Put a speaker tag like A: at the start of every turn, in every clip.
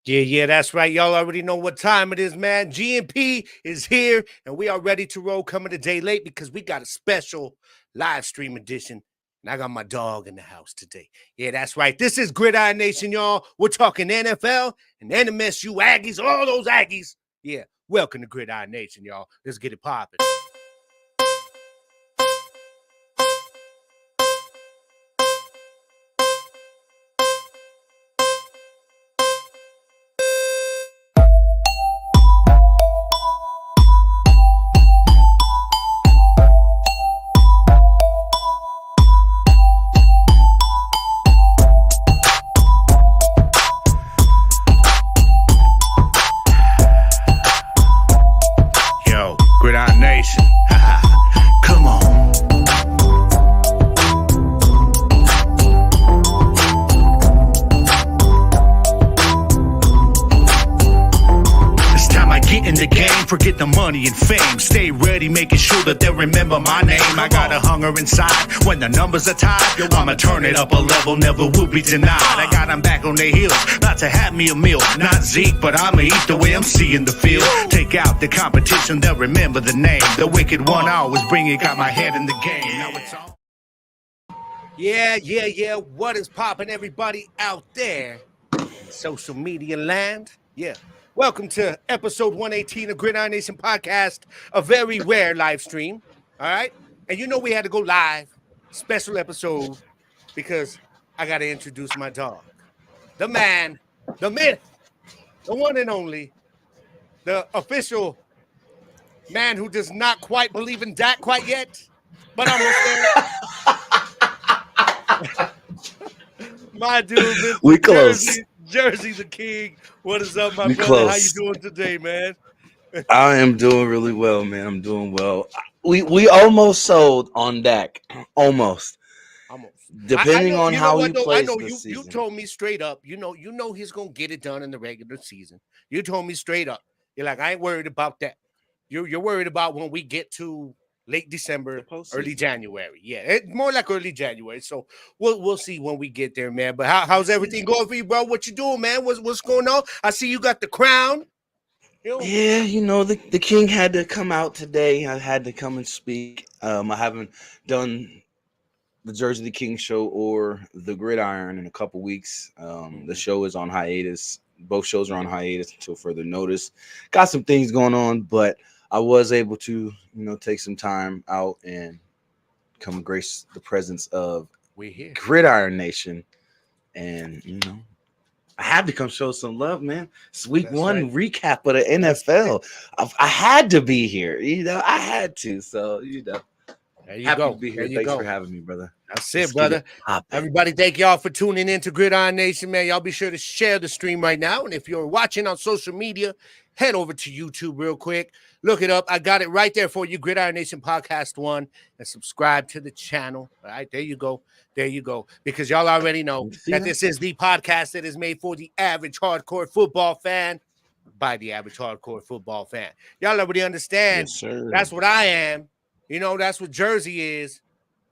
A: Yeah, that's right. Y'all already know what time it is, man. GNP is here, and we are ready to roll. Coming a day late because we got a special live stream edition. And I got my dog in the house today. Yeah, that's right. This is Gridiron Nation, y'all. We're talking NFL and NMSU Aggies, all those Aggies. Yeah, welcome to Gridiron Nation, y'all. Let's get it popping. Yo, Gridiron Nation. Come on. It's time I get in the game, forget the money and fame. Stay ready, making sure that they remember my name. I got a hunger inside when the numbers are tied. Yo, I'ma turn it up a level, never will be denied. I got them back on their heels, not to have me a meal. Not Zeke, but I'ma eat the way I'm seeing the field. Take out the competition, they'll remember the name. The wicked one I always bring it, got my head in the game. Now it's on. Yeah. What is popping, everybody out there in social media land? Yeah. Welcome to episode 118 of Gridiron Nation Podcast, a very rare live stream. All right. And you know we had to go live, special episode, because I got to introduce my dog. The man, the myth, the one and only, the official man who does not quite believe in Dak quite yet, but almost there. My dude, Mr.
B: We close.
A: Jersey the King. What is up, my
B: We
A: brother?
B: close.
A: How you doing today, man?
B: I am doing really well, man. I'm doing well. We almost sold on Dak. Almost. Depending on how he plays this
A: you
B: season.
A: told me straight up. You know he's gonna get it done in the regular season. You told me straight up. You're like, I ain't worried about that. You're worried about when we get to late December, early January. Yeah, it's more like early January. So we'll see when we get there, man. But how's everything going for you, bro? What you doing, man? What's going on? I see you got the crown.
B: Yeah, the king had to come out today. I had to come and speak. I haven't done the Jersey the King show or the Gridiron in a couple weeks. The show is on hiatus. Both shows are on hiatus until further notice. Got some things going on, but I was able to, take some time out and come grace the presence of Gridiron Nation. And, I had to come show some love, man. It's week one recap of the NFL. I had to be here. I had to. So,
A: there you
B: happy
A: go.
B: to be here. Thanks for having me, brother.
A: That's it, brother. Everybody, thank y'all for tuning in to Gridiron Nation, man. Y'all be sure to share the stream right now. And if you're watching on social media, head over to YouTube real quick. Look it up. I got it right there for you, Gridiron Nation Podcast 1, and subscribe to the channel. All right, there you go. There you go. Because y'all already know that this is the podcast that is made for the average hardcore football fan by the average hardcore football fan. Y'all already understand.
B: Yes, sir.
A: That's what I am. That's what Jersey is.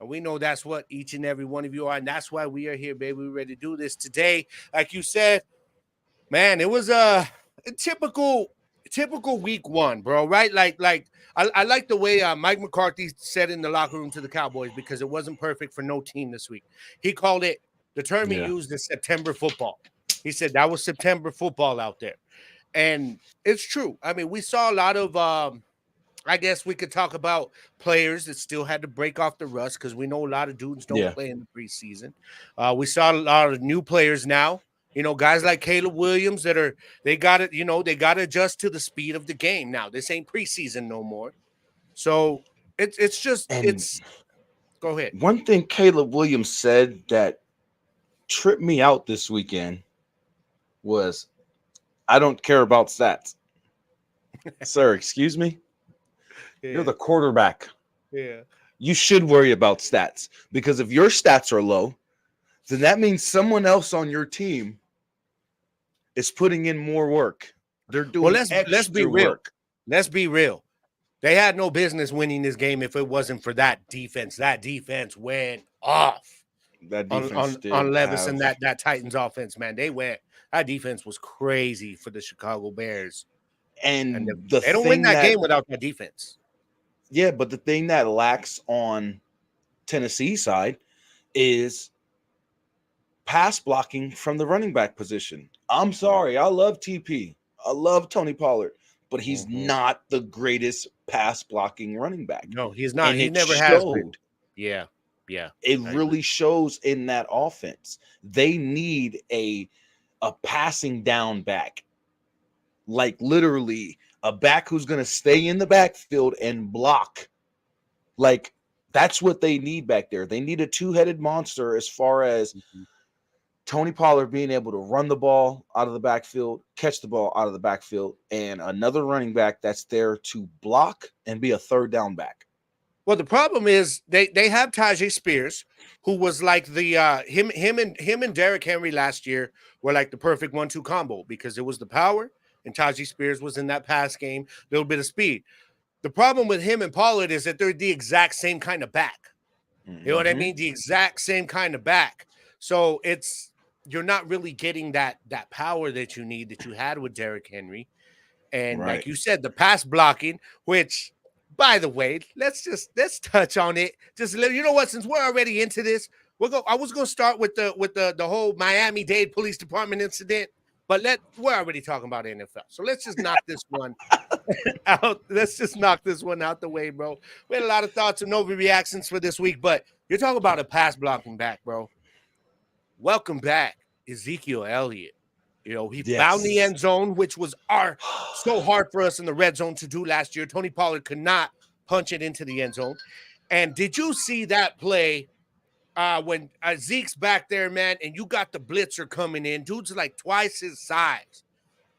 A: And we know that's what each and every one of you are. And that's why we are here, baby. We're ready to do this today. Like you said, man, it was a typical week one, bro. Right? Like I like the way Mike McCarthy said in the locker room to the Cowboys, because it wasn't perfect for no team this week. He called it, the term he used is September football. He said that was September football out there. And it's true. I mean, we saw a lot of I guess we could talk about players that still had to break off the rust, because we know a lot of dudes don't play in the preseason. We saw a lot of new players now. Guys like Caleb Williams they got to adjust to the speed of the game now. This ain't preseason no more. So it's go ahead.
B: One thing Caleb Williams said that tripped me out this weekend was, I don't care about stats. Sir, excuse me? Yeah. You're the quarterback.
A: Yeah.
B: You should worry about stats, because if your stats are low, then that means someone else on your team is putting in more work. They're doing
A: let's be real.
B: Work.
A: Let's be real. They had no business winning this game if it wasn't for that defense. That defense went off.
B: That defense
A: on Levis and that Titans offense, man. They went That defense was crazy for the Chicago Bears, and
B: And the
A: they don't win
B: thing
A: that
B: that,
A: game without that defense.
B: yeah, but the thing that lacks on Tennessee side is pass blocking from the running back position. I'm sorry, I love TP. I love Tony Pollard, but he's
A: Mm-hmm.
B: not the greatest pass blocking running back.
A: No, he's not.
B: And
A: He
B: it
A: never has been.
B: showed.
A: Yeah, yeah,
B: It
A: I agree.
B: really shows in that offense. They need a passing down back. Like literally a back who's going to stay in the backfield and block. Like that's what they need back there. They need a two-headed monster as far as
A: Mhm.
B: Tony Pollard being able to run the ball out of the backfield, catch the ball out of the backfield, and another running back that's there to block and be a third down back.
A: Well, the problem is they have Tajay Spears, who was like the him and Derrick Henry last year were like the perfect 1-2 combo because it was the power and Tajay Spears was in that pass game, a little bit of speed. The problem with him and Pollard is that they're the exact same kind of back. You know what I
B: Mm-hmm.
A: mean? The exact same kind of back. So you're not really getting that power that you need that you had with Derrick Henry. And like
B: Right.
A: you said, the pass blocking, which by the way, let's touch on it. Just you know what, since we're already into this, I was gonna start with the whole Miami-Dade Police Department incident, but we're already talking about NFL. So let's just knock this one out. Let's just knock this one out the way, bro. We had a lot of thoughts and overreactions for this week, but you're talking about a pass blocking back, bro. Welcome back, Ezekiel Elliott. You know, he found the
B: Yes.
A: end zone, which was so hard for us in the red zone to do last year. Tony Pollard could not punch it into the end zone. And did you see that play when Zeke's back there, man, and you got the blitzer coming in? Dude's like twice his size.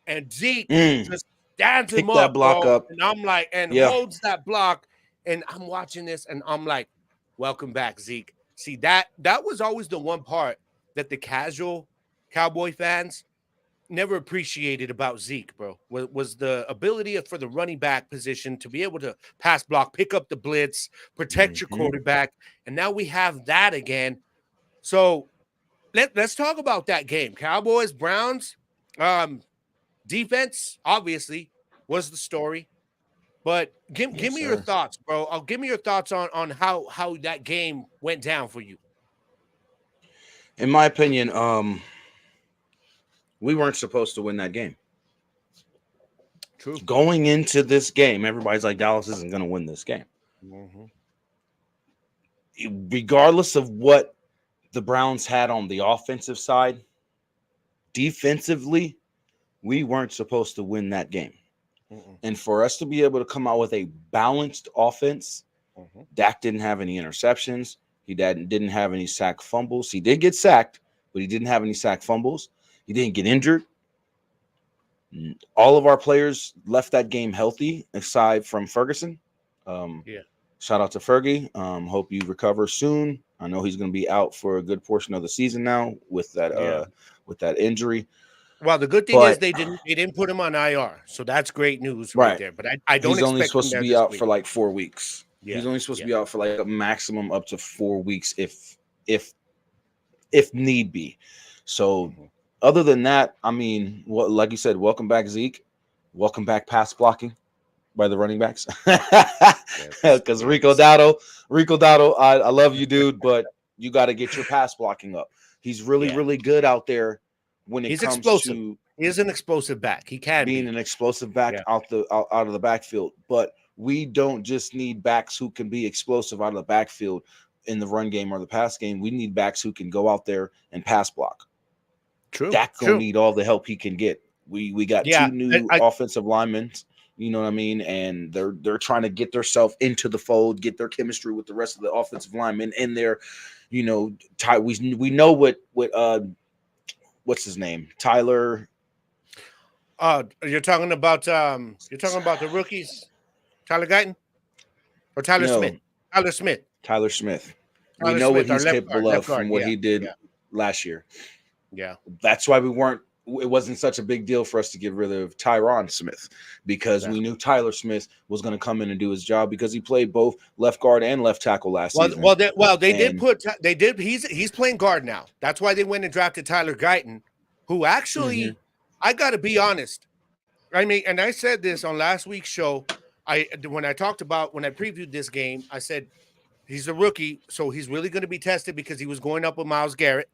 A: And Zeke just stands him
B: Pick that
A: up,
B: block
A: bro.
B: up.
A: And I'm like, and
B: Yeah.
A: holds that block. And I'm watching this, and I'm like, welcome back, Zeke. See, that was always the one part that the casual Cowboy fans never appreciated about Zeke, bro, was the ability for the running back position to be able to pass block, pick up the blitz, protect your
B: Mm-hmm.
A: quarterback. And now we have that again. So let's talk about that game. Cowboys, Browns, defense, obviously, was the story. But give
B: Yes,
A: me your
B: sir.
A: thoughts, bro. Give me your thoughts on how that game went down for you.
B: In my opinion, we weren't supposed to win that game.
A: True.
B: Going into this game, everybody's like, Dallas isn't going to win this game.
A: Mm-hmm.
B: Regardless of what the Browns had on the offensive side, defensively, we weren't supposed to win that game.
A: Mm-mm.
B: And for us to be able to come out with a balanced offense,
A: Mm-hmm.
B: Dak didn't have any interceptions. He didn't have any sack fumbles. He did get sacked, but he didn't have any sack fumbles. He didn't get injured. All of our players left that game healthy, aside from Ferguson.
A: Yeah.
B: Shout out to Fergie. Hope you recover soon. I know he's going to be out for a good portion of the season now with that injury.
A: Well, the good thing is
B: But
A: they didn't put him on IR, so that's great news right
B: right,
A: there. But I don't
B: he's only
A: expect him
B: supposed to
A: there
B: be
A: this
B: out
A: week.
B: for like 4 weeks.
A: Yeah,
B: He's only supposed
A: yeah.
B: to be out for like a maximum up to 4 weeks if need be. So
A: Mhm.
B: other than that, I mean, what like you said, welcome back Zeke, welcome back pass blocking by the running backs. Because Rico Dowdle, I love you, dude, but you got to get your pass blocking up. He's really,
A: Yeah.
B: really good out there when it
A: He's
B: comes
A: explosive.
B: to
A: He is an explosive back. He can
B: being
A: be.
B: an explosive back
A: Yeah.
B: out of the backfield. But we don't just need backs who can be explosive out of the backfield in the run game or the pass game. We need backs who can go out there and pass block.
A: True.
B: Dak gonna
A: True.
B: need all the help he can get. We got
A: Yeah.
B: 2 new offensive linemen, you know what I mean, and they're trying to get themselves into the fold, get their chemistry with the rest of the offensive linemen in there. You know, we know what what's his name, Tyler.
A: You're talking about the rookies, Tyler Guyton or Tyler Smith?
B: No,
A: Tyler Smith.
B: Tyler Smith. We
A: Tyler
B: know what
A: Smith, our
B: he's capable
A: left
B: of
A: guard.
B: from what
A: Yeah.
B: he did
A: Yeah.
B: last year.
A: Yeah.
B: That's why it wasn't such a big deal for us to get rid of Tyron Smith, because we knew Tyler Smith was going to come in and do his job because he played both left guard and left tackle last season.
A: They did put he's playing guard now. That's why they went and drafted Tyler Guyton, who actually, I got to be honest. I mean, and I said this on last week's show. When I talked about when I previewed this game, I said he's a rookie, so he's really going to be tested because he was going up with Myles Garrett.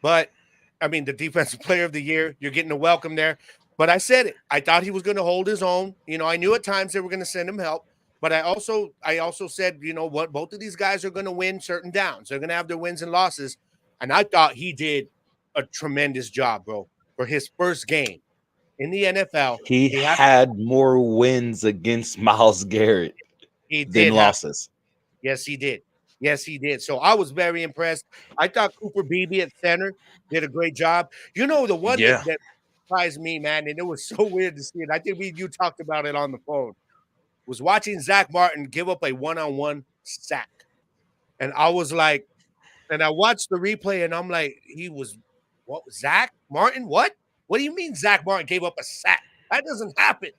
A: But I mean, the defensive player of the year, you're getting a welcome there. But I said it. I thought he was going to hold his own. You know, I knew at times they were going to send him help. But I also said, you know what, both of these guys are going to win certain downs. They're going to have their wins and losses. And I thought he did a tremendous job, bro, for his first game in the NFL.
B: He
A: He has
B: had more wins against Myles Garrett
A: he
B: than
A: did have
B: losses.
A: yes, he did. Yes, he did. So I was very impressed. I thought Cooper Beebe at center did a great job. You know, the one
B: Yeah.
A: that surprised me, man, and it was so weird to see it. I think you talked about it on the phone. Was watching Zach Martin give up a one-on-one sack. And I was like, and I watched the replay and I'm like, what, Zach Martin? What? What do you mean Zach Martin gave up a sack? That doesn't happen.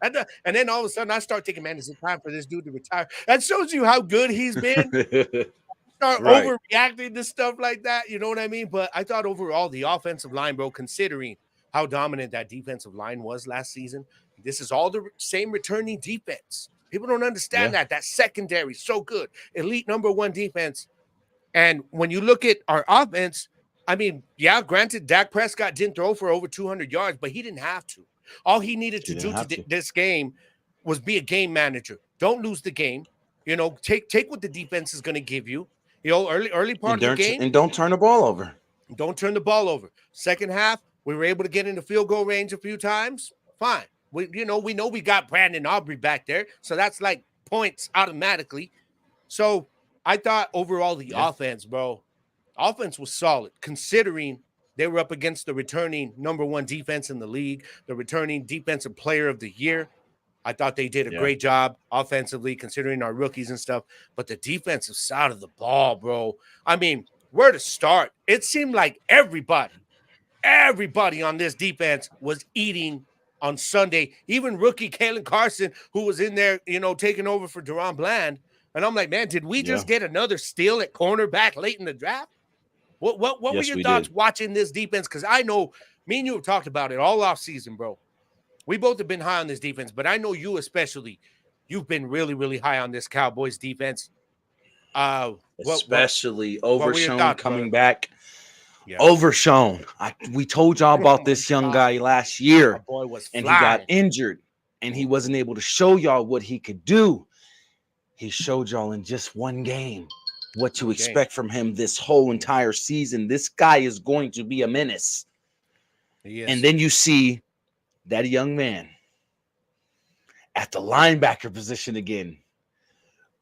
A: And then all of a sudden I start thinking, man, is it time for this dude to retire? That shows you how good he's been. Start
B: Right.
A: overreacting to stuff like that. You know what I mean? But I thought overall the offensive line, bro, considering how dominant that defensive line was last season, this is all the same returning defense. People don't understand
B: Yeah.
A: that secondary so good, elite number one defense. And when you look at our offense, I mean, yeah, granted, Dak Prescott didn't throw for over 200 yards, but he didn't have to. All he needed
B: He
A: to
B: didn't
A: do
B: have
A: to
B: to.
A: this game was be a game manager. Don't lose the game. You know, take what the defense is going to give you. You know, early part
B: And
A: of the game,
B: don't turn the ball over.
A: don't turn the ball over. Second half, we were able to get in the field goal range a few times. Fine. We know we got Brandon Aubrey back there, so that's like points automatically. So I thought overall the
B: Yeah.
A: offense, bro, offense was solid considering they were up against the returning number one defense in the league, the returning defensive player of the year. I thought they did a
B: Yeah.
A: great job offensively, considering our rookies and stuff. But the defensive side of the ball, bro. I mean, where to start? It seemed like everybody on this defense was eating on Sunday. Even rookie Kalen Carson, who was in there, you know, taking over for Deron Bland. And I'm like, man, did we
B: Yeah.
A: just get another steal at cornerback late in the draft? What were
B: Yes,
A: your
B: we
A: thoughts
B: did.
A: watching this defense? Because I know me and you have talked about it all off season, bro. We both have been high on this defense, but I know you especially. You've been really, really high on this Cowboys defense.
B: Especially
A: What were your
B: Overshown
A: thoughts, brother?
B: coming back.
A: Yeah.
B: Overshown. We told y'all
A: Oh
B: about
A: my
B: this young
A: God.
B: guy last
A: Our
B: year,
A: boy was
B: and he got
A: flying.
B: injured, and he wasn't
A: Mhm.
B: able to show y'all what he could do. He showed y'all in just one game what to
A: One game.
B: expect from him this whole entire season. This guy is going to be a menace.
A: He
B: And
A: is.
B: then you see that young man at the linebacker position again.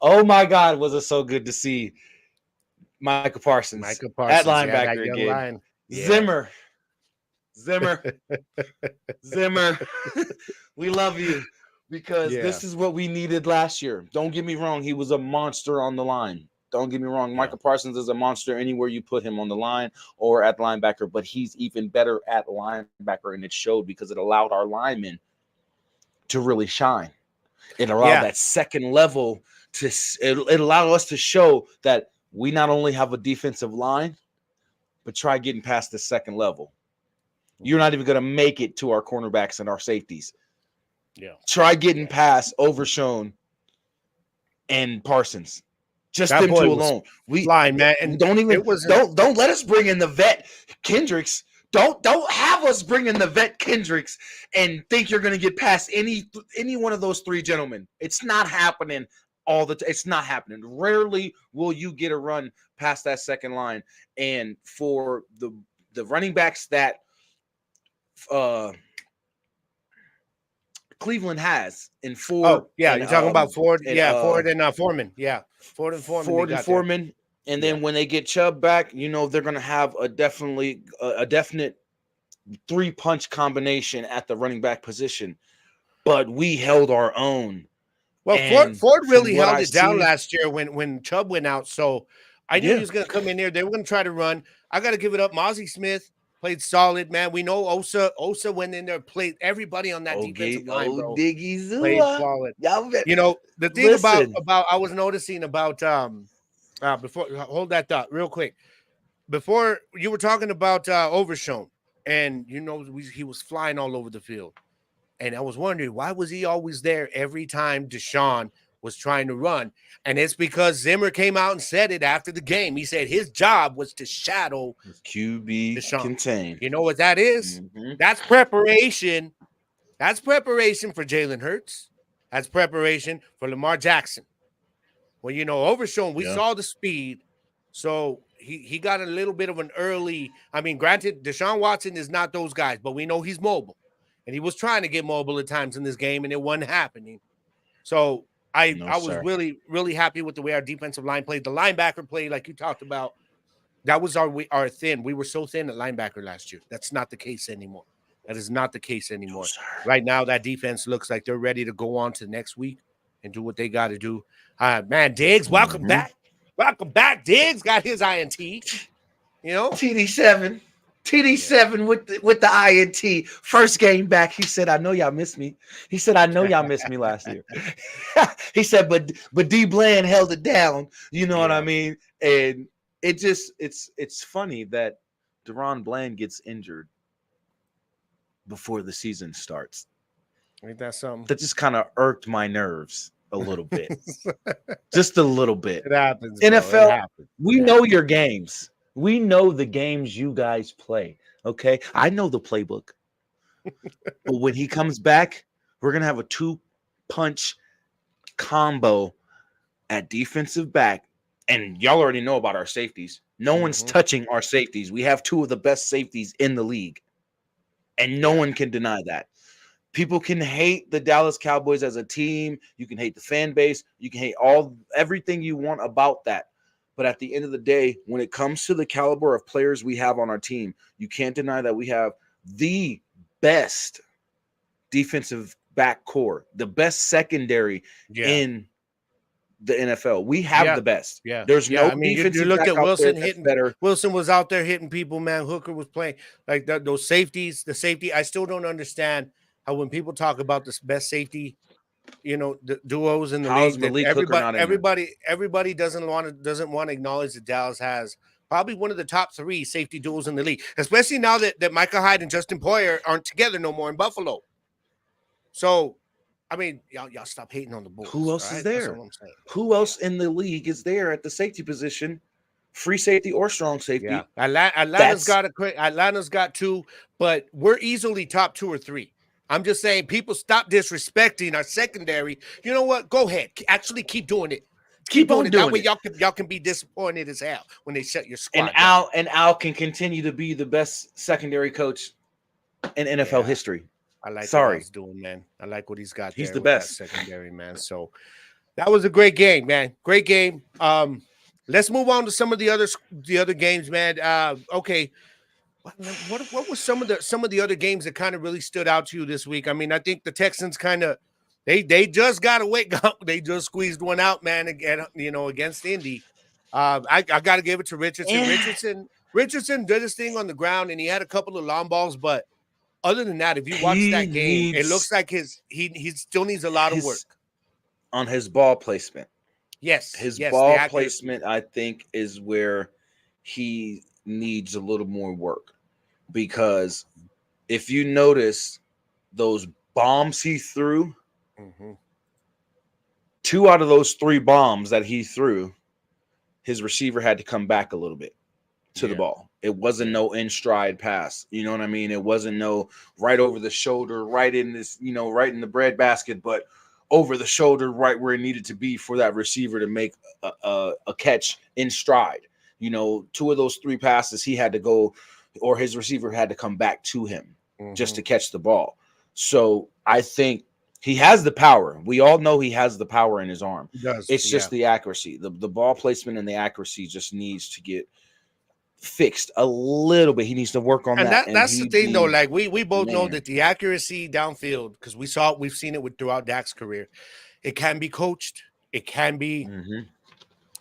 B: Oh my God, was it so good to see Michael Parsons
A: Micah
B: at
A: Parsons. Yeah, that
B: linebacker
A: young
B: again.
A: lion. Yeah.
B: Zimmer, Zimmer, Zimmer. We love you because
A: Yeah.
B: this is what we needed last year. Don't get me wrong, he was a monster on the line. Don't get me wrong,
A: Yeah.
B: Michael Parsons is a monster anywhere you put him on the line or at linebacker, but he's even better at linebacker, and it showed because it allowed our linemen to really shine. It allowed
A: Yeah.
B: that second level to it allowed us to show that we not only have a defensive line, but try getting past the second level. You're not even going to make it to our cornerbacks and our safeties.
A: Yeah.
B: Try getting
A: Yeah.
B: past Overshown and Parsons. Just
A: That
B: them
A: boy
B: two
A: was
B: alone. We
A: flying, man. And
B: don't even
A: it wasn't
B: don't let us bring in the vet Kendricks. Don't have us bring in the vet Kendricks and think you're going to get past any one of those three gentlemen. It's not happening all the time. It's not happening. Rarely will you get a run past that second line. And for the running backs that uh Cleveland has in Ford
A: oh, yeah, you're talking about Ford.
B: and
A: Yeah, Ford and Foreman. Yeah. Ford and Foreman they
B: Ford and
A: got there.
B: Foreman, and
A: Yeah.
B: then when they get Chubb back, you know they're going to have a definite three punch combination at the running back position. But we held our own,
A: Well, Ford
B: and
A: Ford
B: from
A: really
B: what
A: held
B: I
A: it down
B: see,
A: last year when Chubb went out. So I knew he
B: yeah,
A: was going to come in there. They were going to try to run. I got to give it up. Mozzie Smith played solid, man. We know Osa went in there, played everybody on that defensive line, bro.
B: Diggy
A: Played
B: Zua,
A: solid.
B: y'all
A: You know, the thing
B: listen.
A: about I was noticing about before hold that thought real quick. Before you were talking about Overshown. and he was flying all over the field. And I was wondering, why was he always there every time Deshaun was trying to run? And it's because Zimmer came out and said it after the game. He said his job was to shadow
B: QB
A: Deshaun.
B: contain.
A: You know what that is?
B: Mm-hmm.
A: That's preparation. That's preparation for Jalen Hurts. That's preparation for Lamar Jackson. Well, Overshown, we
B: Yeah.
A: saw the speed. So he got a little bit of an early. I mean, granted, Deshaun Watson is not those guys, but we know he's mobile. And he was trying to get mobile at times in this game, and it wasn't happening. So
B: No,
A: I was
B: sir.
A: really, really happy with the way our defensive line played. The linebacker play, like you talked about, that was our thin. We were so thin at linebacker last year. That's not the case anymore. That is not the case
B: No,
A: anymore.
B: sir.
A: Right now, that defense looks like they're ready to go on to next week and do what they got to do. Man, Diggs, welcome back. Welcome back. Diggs got his INT.
B: TD7. TD7 with the INT. First game back, he said, "I know y'all missed me." He said, "I know y'all missed me last year." He said, but D Bland held it down. You know what I mean? And it's funny that Deron Bland gets injured before the season starts.
A: Ain't that something?
B: That just kind of irked my nerves a little bit. Just a little bit.
A: It happens,
B: NFL,
A: bro. It happens.
B: we know your games. We know the games you guys play. Okay. I know the playbook. But when he comes back, we're going to have a 2-punch combo at defensive back. And y'all already know about our safeties. No one's touching our safeties. We have 2 of the best safeties in the league. And no one can deny that. People can hate the Dallas Cowboys as a team. You can hate the fan base. You can hate everything you want about that. But at the end of the day, when it comes to the caliber of players we have on our team, you can't deny that we have the best defensive back core, the best secondary in the NFL. We have the best.
A: Yeah.
B: There's no
A: I mean,
B: defensive
A: you looked
B: back
A: at
B: out
A: Wilson
B: there that's
A: hitting.
B: better.
A: Wilson was out there hitting people, man. Hooker was playing like those safeties. The safety, I still don't understand how when people talk about the best safety, the duos in the
B: How's
A: league, that
B: Malik Hooker not in there?
A: everybody doesn't want to acknowledge that Dallas has probably one of the top 3 safety duos in the league, especially now that Micah Hyde and Justin Poyer aren't together no more in Buffalo. So, I mean, y'all stop hating on the Bulls.
B: Who else is there?
A: That's all I'm saying.
B: Who else in the league is there at the safety position? Free safety or strong safety?
A: Yeah, Atlanta's got 2, but we're easily top 2 or 3. I'm just saying, people stop disrespecting our secondary. You know what? Go ahead, actually keep doing it. Keep doing it. That way, y'all can be disappointed as hell when they shut your squad.
B: And Al can continue to be the best secondary coach in NFL history.
A: I like what he's doing, man. I like what he's got.
B: He's
A: there
B: the
A: with
B: best
A: that secondary, man. So that was a great game, man. Great game. Let's move on to some of the other games, man. Okay. What was some of the other games that kind of really stood out to you this week? I mean, I think the Texans kind of they just got to wake up. They just squeezed one out, man, again, against Indy. I got to give it to Richardson.
B: Yeah.
A: Richardson did his thing on the ground, and he had a couple of long balls, but other than that, if you watch that game, it looks like he still needs a lot of work
B: on his ball placement.
A: Yes,
B: his ball placement, I think, is where he needs a little more work, because if you notice those bombs he threw, 2 out of those 3 bombs that he threw, his receiver had to come back a little bit to the ball. It wasn't no in stride pass. You know what I mean? It wasn't no right over the shoulder, right in this, right in the breadbasket, but over the shoulder, right where it needed to be for that receiver to make a catch in stride. 2 of those 3 passes, he had to go, or his receiver had to come back to him just to catch the ball. So I think he has the power. We all know he has the power in his arm. It's just the accuracy. The ball placement and the accuracy just needs to get fixed a little bit. He needs to work on that.
A: And that's the thing, though. Like we both know that the accuracy downfield, because we've seen it throughout Dak's career. It can be coached. It can be.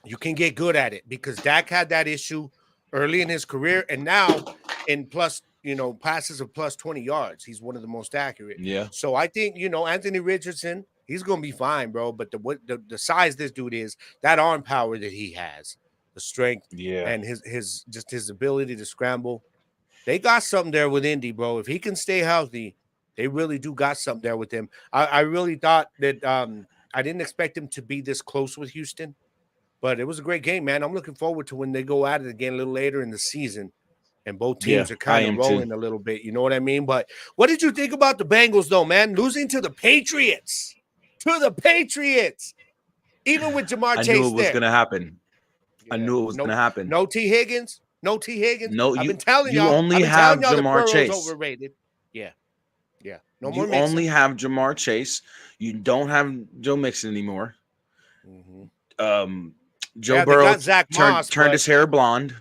A: You can get good at it, because Dak had that issue early in his career, and now in passes of plus 20 yards, he's one of the most accurate.
B: Yeah.
A: So I think Anthony Richardson, he's gonna be fine, bro. But the size this dude is, that arm power that he has, the strength, and his ability to scramble. They got something there with Indy, bro. If he can stay healthy, they really do got something there with him. I really thought that I didn't expect him to be this close with Houston, but it was a great game, man. I'm looking forward to when they go at it again a little later in the season and both
B: Yeah,
A: teams are
B: I
A: kind of
B: am too.
A: rolling a little bit. You know what I mean? But what did you think about the Bengals, though, man? Losing to the Patriots. To the Patriots. Even with Jamar
B: I knew
A: Chase
B: it was
A: there.
B: gonna happen. I
A: Yeah.
B: knew it was gonna happen.
A: No T. Higgins. No T. Higgins.
B: No,
A: I've
B: you
A: been telling
B: you
A: y'all.
B: only
A: I've been
B: have
A: telling y'all that
B: Jamar
A: Burrow's
B: Chase.
A: overrated. Yeah. Yeah. No more
B: You
A: Mixon.
B: only have Jamar Chase. You don't have Joe Mixon anymore.
A: Mm-hmm.
B: Joe
A: Yeah, they
B: Burrow
A: got Zach
B: turned
A: Moss,
B: turned
A: but
B: his hair blonde.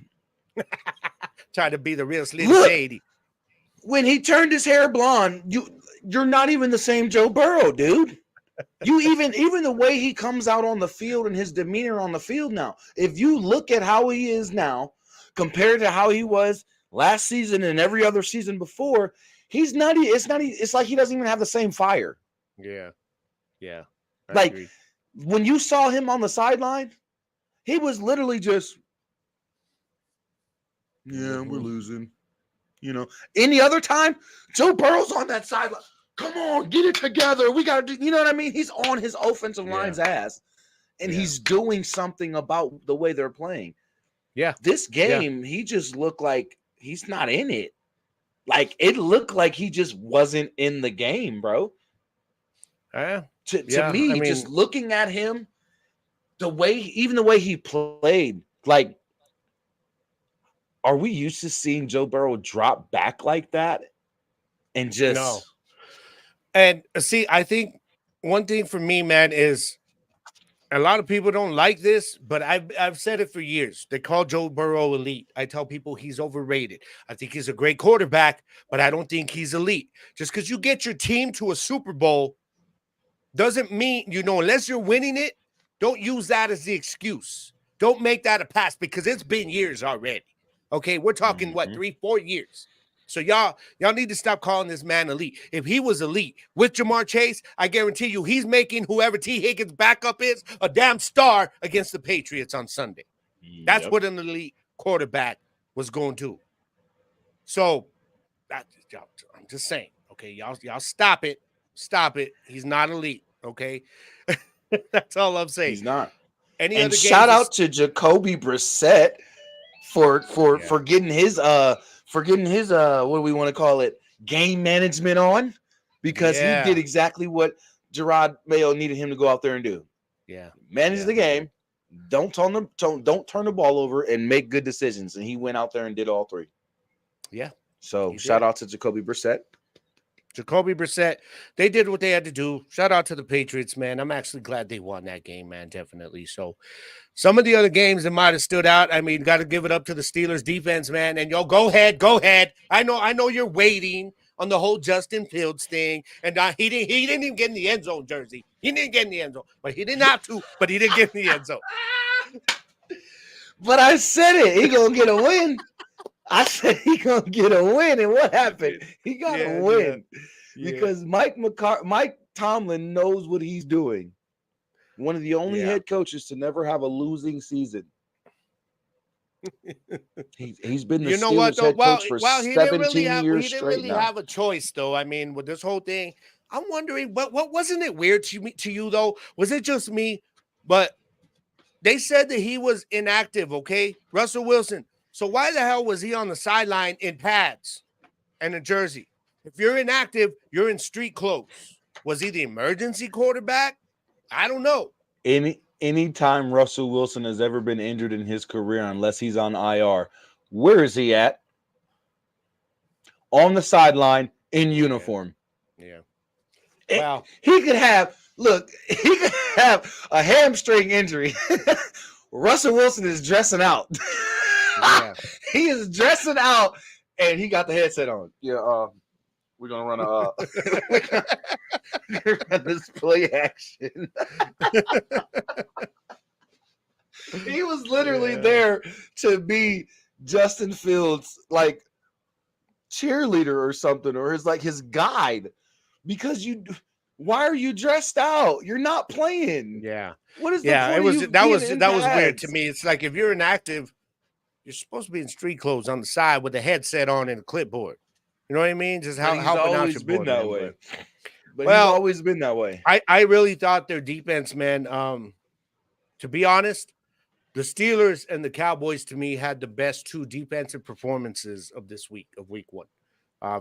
A: tried to be the real Slim
B: Look,
A: Shady.
B: when he turned his hair blonde, you're not even the same Joe Burrow, dude. You even the way he comes out on the field and his demeanor on the field now. If you look at how he is now compared to how he was last season and every other season before, he's not. It's like he doesn't even have the same fire.
A: Yeah. Yeah. I
B: Like
A: agree.
B: when you saw him on the sideline, he was literally just, yeah, we're losing. You know, any other time, Joe Burrow's on that sideline. Come on, get it together. We got to do, you know what I mean? He's on his offensive line's ass, and he's doing something about the way they're playing.
A: Yeah.
B: This game, he just looked like he's not in it. Like, it looked like he just wasn't in the game, bro. To me,
A: I mean,
B: just looking at him, even the way he played, like, are we used to seeing Joe Burrow drop back like that? And just
A: no. And see, I think one thing for me, man, is a lot of people don't like this, but I've said it for years. They call Joe Burrow elite. I tell people he's overrated. I think he's a great quarterback, but I don't think he's elite. Just because you get your team to a Super Bowl doesn't mean, unless you're winning it, don't use that as the excuse. Don't make that a pass because it's been years already. Okay, we're talking, 3-4 years. So y'all need to stop calling this man elite. If he was elite with Jamar Chase, I guarantee you he's making whoever T. Higgins' backup is a damn star against the Patriots on Sunday. That's what an elite quarterback was going to. So I'm just saying, okay, y'all stop it. Stop it. He's not elite, okay? That's all I'm saying.
B: He's not.
A: And
B: shout out to Jacoby Brissett for getting his what do we want to call it, game management on, because he did exactly what Gerard Mayo needed him to go out there and do.
A: Yeah.
B: Manage the game. Don't turn the ball over and make good decisions. And he went out there and did all three.
A: Yeah.
B: So shout out to Jacoby Brissett.
A: Jacoby Brissett, they did what they had to do. Shout out to the Patriots, man. I'm actually glad they won that game, man, definitely. So some of the other games that might have stood out, I mean, got to give it up to the Steelers defense, man. And go ahead. I know you're waiting on the whole Justin Fields thing. And he didn't even get in the end zone, Jersey. He didn't get in the end zone, but he didn't have to, but he didn't get in the end zone.
B: But I said it. He going to get a win. I said he gonna get a win, and what happened? He got a win because Mike Tomlin knows what he's doing. One of the only head coaches to never have a losing season. He's been the Steelers head coach for 17 years straight now. He didn't really
A: have a choice, though. I mean, with this whole thing, I'm wondering, what wasn't it weird to you though? Was it just me? But they said that he was inactive. Okay, Russell Wilson. So why the hell was he on the sideline in pads and a jersey? If you're inactive, you're in street clothes. Was he the emergency quarterback? I don't know.
B: Anytime Russell Wilson has ever been injured in his career, unless he's on IR, where is he at? On the sideline in uniform.
A: Yeah.
B: Wow. He could have a hamstring injury. Russell Wilson is dressing out. Yeah. He is dressing out, and he got the headset on. Yeah, we're gonna run a display action. He was literally there to be Justin Fields' like cheerleader or something, or his guide. Because why are you dressed out? You're not playing.
A: Yeah.
B: What is the point?
A: That was weird to me. It's like if you're inactive, you're supposed to be in street clothes on the side with a headset on and a clipboard. You know what I mean? Just
B: But he's
A: helping out your
B: always been
A: boy,
B: that
A: man.
B: way. But he's
A: Well,
B: always been that way.
A: I really thought their defense, man. To be honest, the Steelers and the Cowboys to me had the best two defensive performances of this week, of week one.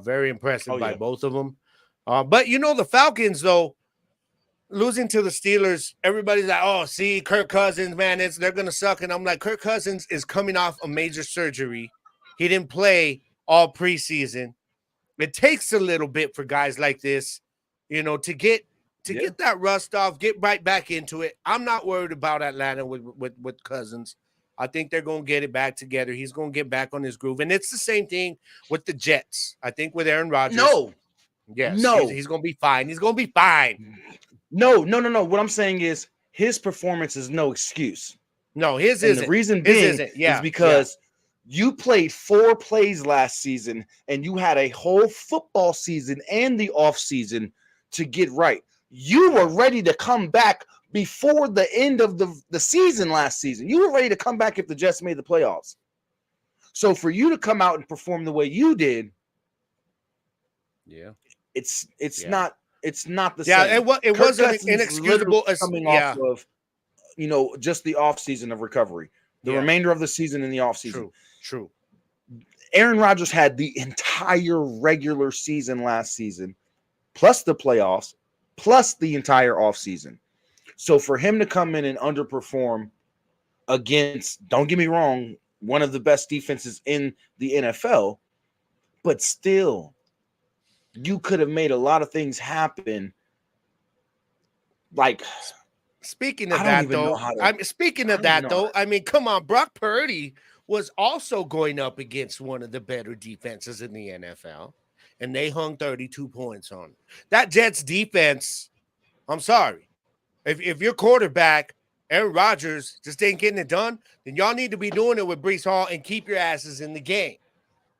A: Very impressive by both of them. But the Falcons, though, losing to the Steelers, everybody's like, oh, see, Kirk Cousins, man, they're going to suck. And I'm like, Kirk Cousins is coming off a major surgery. He didn't play all preseason. It takes a little bit for guys like this, to get that rust off, get right back into it. I'm not worried about Atlanta with Cousins. I think they're going to get it back together. He's going to get back on his groove. And it's the same thing with the Jets. I think with Aaron Rodgers.
B: No.
A: Yes.
B: No.
A: He's going to be fine. He's going to be fine.
B: No. What I'm saying is his performance is no excuse.
A: No, his isn't.
B: The reason being is because you played 4 plays last season and you had a whole football season and the offseason to get right. You were ready to come back before the end of the season last season. You were ready to come back if the Jets made the playoffs. So for you to come out and perform the way you did, it's not the same.
A: It wasn't inexcusable
B: coming off of just the offseason of recovery. The remainder of the season in the offseason.
A: True.
B: Aaron Rodgers had the entire regular season last season, plus the playoffs, plus the entire offseason. So for him to come in and underperform against, don't get me wrong, one of the best defenses in the NFL, but still, you could have made a lot of things happen. Like,
A: speaking of that, though, I mean, come on, Brock Purdy was also going up against one of the better defenses in the NFL, and they hung 32 points on it. That Jets defense, I'm sorry. If your quarterback, Aaron Rodgers, just ain't getting it done, then y'all need to be doing it with Breece Hall and keep your asses in the game.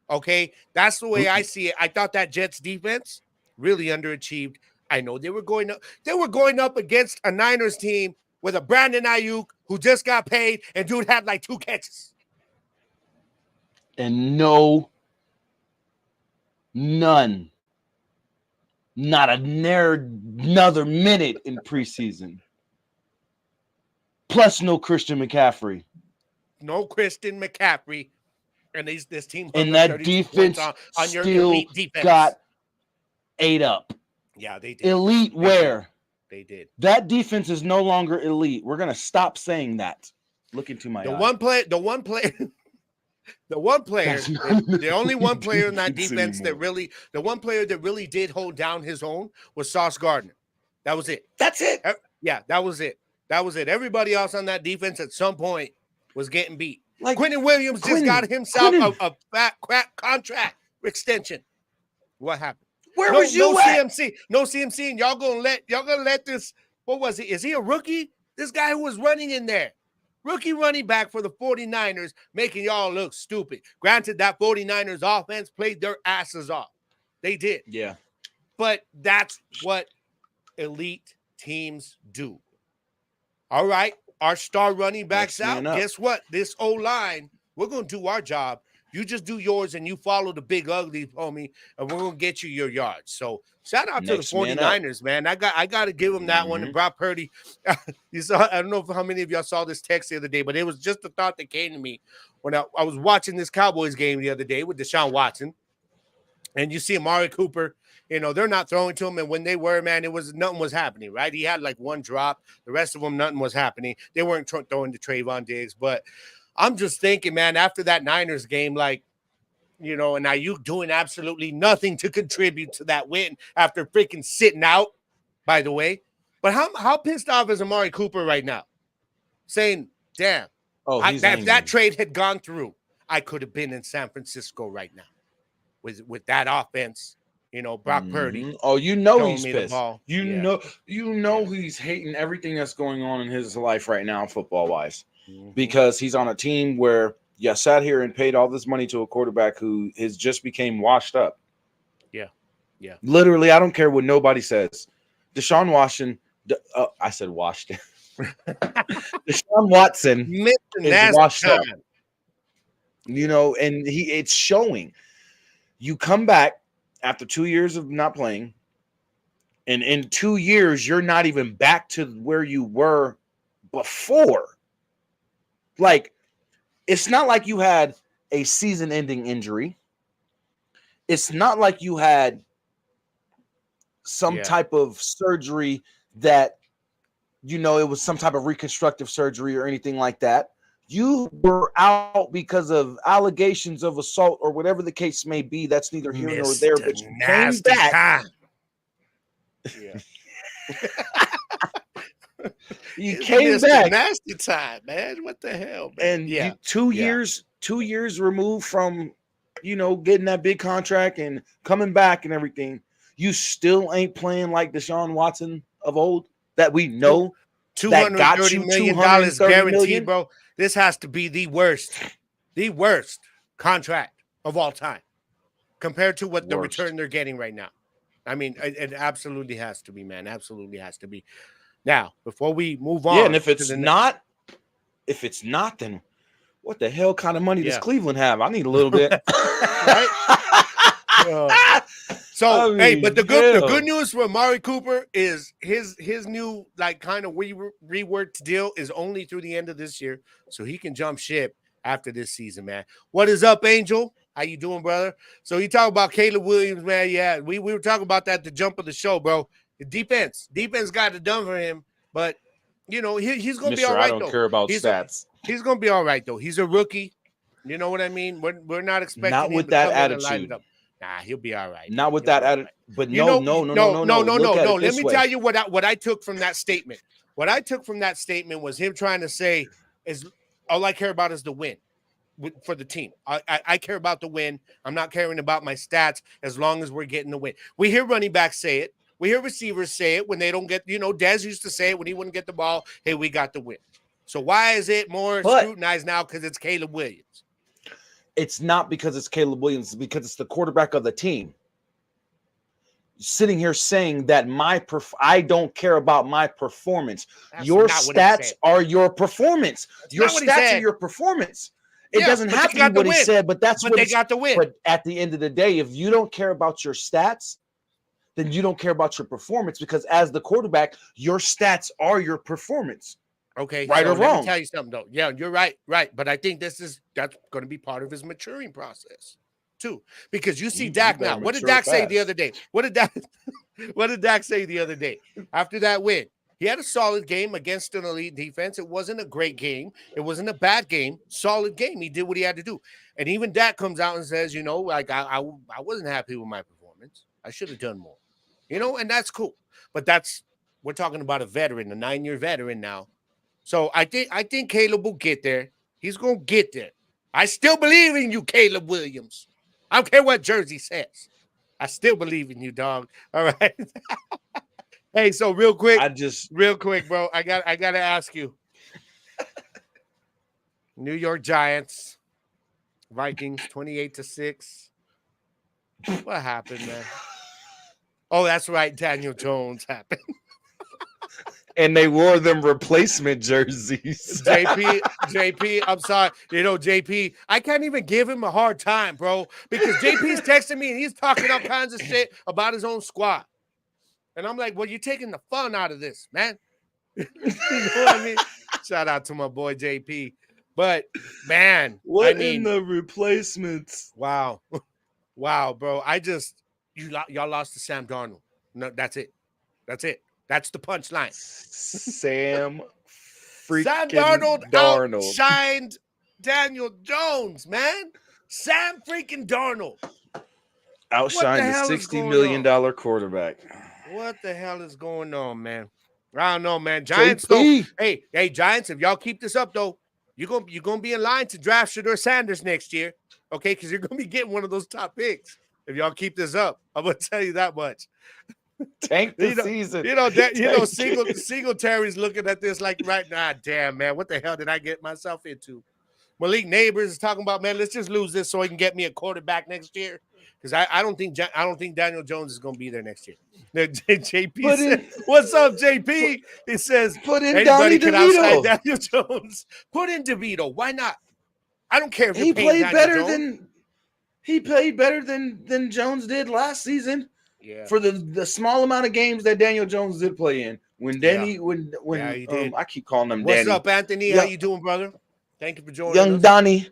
A: Okay? That's the way I see it. I thought that Jets defense really underachieved. I know they were going up against a Niners team with a Brandon Ayuk who just got paid, and dude had like 2 catches.
B: And none. Not another minute in preseason. Plus no Christian McCaffrey.
A: No Christian McCaffrey. And this team
B: and that defense on your elite defense got ate up.
A: Yeah, they did.
B: Elite where?
A: They did.
B: That defense is no longer elite. We're gonna stop saying that. Look into my eye.
A: The one player, the only one player in that defense the one player that really did hold down his own was Sauce Gardner. That was it.
B: That's it.
A: Yeah, that was it. Everybody else on that defense at some point was getting beat.
B: Like
A: Quentin Williams just got himself a fat crap contract extension. What happened?
B: Where was you at?
A: CMC. No CMC, and y'all gonna let this. What was he? Is he a rookie? This guy who was running in there. Rookie running back for the 49ers, making y'all look stupid. Granted, that 49ers offense played their asses off. They did.
B: Yeah.
A: But that's what elite teams do. All right. Our star running backs out. Guess what? This O-line, we're going to do our job. You just do yours and you follow the big ugly, homie, and we're going to get you your yards. So shout out to the 49ers, man. I got to give them that one. And Brock Purdy, you saw, I don't know how many of y'all saw this text the other day, but it was just a thought that came to me when I was watching this Cowboys game the other day with Deshaun Watson. And you see Amari Cooper, they're not throwing to him. And when they were, man, nothing was happening, right? He had like one drop. The rest of them, nothing was happening. They weren't throwing to Trayvon Diggs. But I'm just thinking, man, after that Niners game, like, and Ayuk doing absolutely nothing to contribute to that win after freaking sitting out, by the way. But how pissed off is Amari Cooper right now? Saying, damn, if that trade had gone through, I could have been in San Francisco right now with that offense. Brock Purdy.
B: Oh, he's pissed. He's hating everything that's going on in his life right now, football-wise, because he's on a team where you sat here and paid all this money to a quarterback who has just became washed up.
A: Yeah.
B: Literally, I don't care what nobody says. Deshaun Watson, I said washed. Deshaun Watson is washed up. You know, and it's showing. You come back after 2 years of not playing, and in 2 years, you're not even back to where you were before. Like, it's not like you had a season-ending injury. It's not like you had some
A: Yeah.
B: type of surgery that, it was some type of reconstructive surgery or anything like that. You were out because of allegations of assault or whatever the case may be. That's neither here nor there,
A: Mr.
B: but you came
A: Nasty
B: back.
A: Time. Yeah.
B: You
A: It's
B: came
A: Mr.
B: back,
A: Nasty Time, man. What the hell, man?
B: and
A: Yeah.
B: you 2 years,
A: Yeah.
B: 2 years removed from, getting that big contract and coming back and everything. You still ain't playing like Deshaun Watson of old that we
A: Two,
B: know that got
A: $230
B: you
A: million
B: 230
A: guaranteed,
B: million.
A: bro. This has to be the worst contract of all time compared to what the
B: Worst.
A: return they're getting right now. I mean, it absolutely has to be, man. Absolutely has to be. Now, before we move
B: Yeah, and
A: on to the next,
B: if it's not, then what the hell kind of money does
A: yeah,
B: Cleveland have? I need a little bit.
A: right? So,
B: I
A: hey, but
B: mean,
A: the good
B: hell.
A: news for Amari Cooper is his new like kind of reworked deal is only through the end of this year, so he can jump ship after this season, man. What is up, Angel? How you doing, brother? So you talk about Caleb Williams, man. Yeah, we were talking about that at the jump of the show, bro. The defense got it done for him, but he's gonna be all
B: Mister, I
A: right
B: don't
A: though.
B: care about
A: He's
B: stats.
A: he's gonna be all right though. He's a rookie. You know what I mean? We're not expecting
B: Not
A: him
B: with
A: to
B: that
A: come in and light it
B: attitude.
A: up. Nah, he'll be all right, man.
B: Not with
A: He'll
B: that
A: be all
B: attitude.
A: right.
B: But no, no, no, no,
A: No,
B: no,
A: no,
B: no.
A: no,
B: Look
A: no,
B: at
A: no.
B: it
A: Let
B: this
A: me
B: way.
A: tell you what I took from that statement. What I took from that statement was him trying to say is all I care about is the win for the team. I care about the win. I'm not caring about my stats as long as we're getting the win. We hear running backs say it. We hear receivers say it when they don't get, Dez used to say it when he wouldn't get the ball. Hey, we got the win. So why is it more
B: But
A: scrutinized now? Because it's Caleb Williams.
B: it's not because it's Caleb Williams, it's because it's the quarterback of the team. Sitting here saying that I don't care about my performance.
A: That's
B: Your
A: not what he
B: stats
A: said.
B: are your performance.
A: That's
B: Your
A: not what he
B: stats are
A: said.
B: your performance. It
A: Yeah,
B: doesn't
A: but
B: have
A: they
B: to be
A: got the
B: what he
A: win.
B: said, but that's
A: But
B: what
A: they
B: it's.
A: got the win.
B: But at the end of the day, if you don't care about your stats, then you don't care about your performance, because as the quarterback, your stats are your performance,
A: Okay,
B: right
A: so
B: or
A: let me
B: wrong.
A: tell you something though. Yeah, you're right, right. But I think that's going to be part of his maturing process too, because you see
B: You
A: Dak
B: better
A: now. What did
B: mature
A: Dak say the other
B: fast.
A: day? What did Dak? What did Dak say the other day after that win? He had a solid game against an elite defense. It wasn't a great game. It wasn't a bad game. Solid game. He did what he had to do. And even Dak comes out and says, like I wasn't happy with my performance. I should have done more. And that's cool. But we're talking about a veteran, a 9-year veteran now. So I think Caleb will get there. He's gonna get there. I still believe in you, Caleb Williams. I don't care what Jersey says. I still believe in you, dog. All right. Hey, so
B: I just
A: real quick, bro. I gotta ask you. New York Giants, Vikings, 28-6. What happened, man? Oh, that's right. Daniel Jones happened.
B: and they wore them replacement jerseys.
A: JP, I'm sorry. JP, I can't even give him a hard time, bro, because JP's texting me and he's talking all kinds of shit about his own squad. And I'm like, well, you're taking the fun out of this, man. You know what I mean? Shout out to my boy JP. But man, I
B: What in
A: mean,
B: the replacements?
A: wow. Wow, bro. Y'all lost to Sam Darnold. No, that's it. That's it. That's the punchline.
B: Sam
A: Sam
B: freaking
A: Darnold
B: Darnold.
A: outshined Daniel Jones, man. Sam freaking Darnold. What the
B: Outshined the
A: hell is
B: $60
A: going
B: million
A: on?
B: quarterback.
A: What the hell is going on, man? I don't know, man. Giants, though.
B: JP.
A: Hey, Giants, if y'all keep this up, though, you're gonna be in line to draft Shedeur Sanders next year. Okay, because you're gonna be getting one of those top picks. If y'all keep this up, I'm gonna tell you that much.
B: Tank the
A: You know,
B: season.
A: Singletary's looking at this like right now. Damn, man, what the hell did I get myself into? Malik Neighbors is talking about, man, let's just lose this so he can get me a quarterback next year. Because I don't think Daniel Jones is going to be there next year. JP
B: Put
A: said,
B: in
A: "What's up, JP?" He says,
B: put in
A: "Anybody
B: Donnie
A: can outside
B: DeVito.
A: Daniel Jones. Put in DeVito. Why not? I don't care if you're
B: he
A: paying
B: played
A: Daniel
B: better
A: Jones.
B: than Jones did last season
A: Yeah,
B: for the small amount of games that Daniel Jones did play in. When
A: yeah,
B: Danny, when
A: he did.
B: I keep calling him
A: What's
B: Danny,
A: up, Anthony? How
B: young
A: you doing, brother? Thank you for joining
B: young
A: us.
B: Donnie,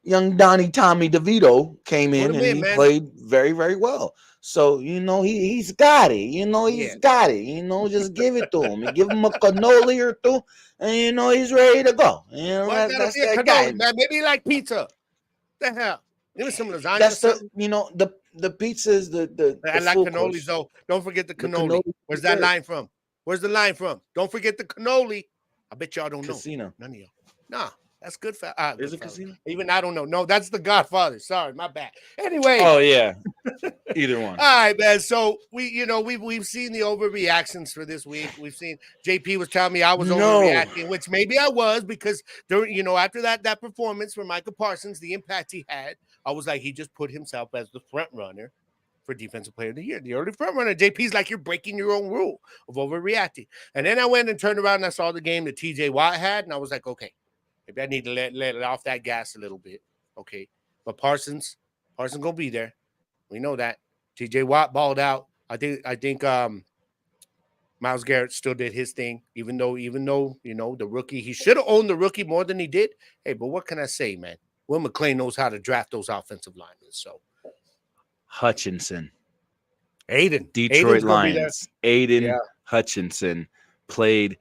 B: young Donnie Tommy DeVito came
A: Put
B: in
A: him
B: and
A: in,
B: he
A: man.
B: played very, very well. So he's got it.
A: Yeah.
B: He's got it. Just give it to him. And give him a cannoli or two, and he's ready to go.
A: Why gotta
B: That's
A: be a
B: that guy.
A: cannoli, man? Maybe you like pizza. What the hell? Give me some lasagna or
B: That's
A: something.
B: the pizza is
A: I
B: the
A: like
B: full
A: cannolis
B: course.
A: though. Don't forget the
B: The
A: cannoli.
B: cannoli
A: Where's
B: is
A: that
B: good.
A: line from? Where's the line from? Don't forget the cannoli. I bet y'all don't know.
B: Casino.
A: None of y'all. Nah, that's good.
B: Is
A: Good
B: it
A: fellas.
B: casino?
A: Even I don't know. No, that's the Godfather. Sorry, my bad. Anyway,
B: Oh yeah, either one.
A: all right, man. So we've seen the overreactions for this week. We've seen JP was telling me I was
B: No,
A: overreacting, which maybe I was because during after that performance for Michael Parsons, the impact he had, I was like he just put himself as the front runner for Defensive Player of the Year, the early front runner. JP's like you're breaking your own rule of overreacting, and then I went and turned around and I saw the game that TJ Watt had, and I was like, okay, maybe I need to let it off that gas a little bit, okay. But Parsons gonna be there. We know that. TJ Watt balled out. I think Myles Garrett still did his thing, even though the rookie, he should have owned the rookie more than he did. Hey, but what can I say, man? Will McClain knows how to draft those offensive linemen. So
B: Hutchinson,
A: Aiden's
B: Detroit
A: gonna be there.
B: Lions. Aiden
A: Yeah.
B: Hutchinson played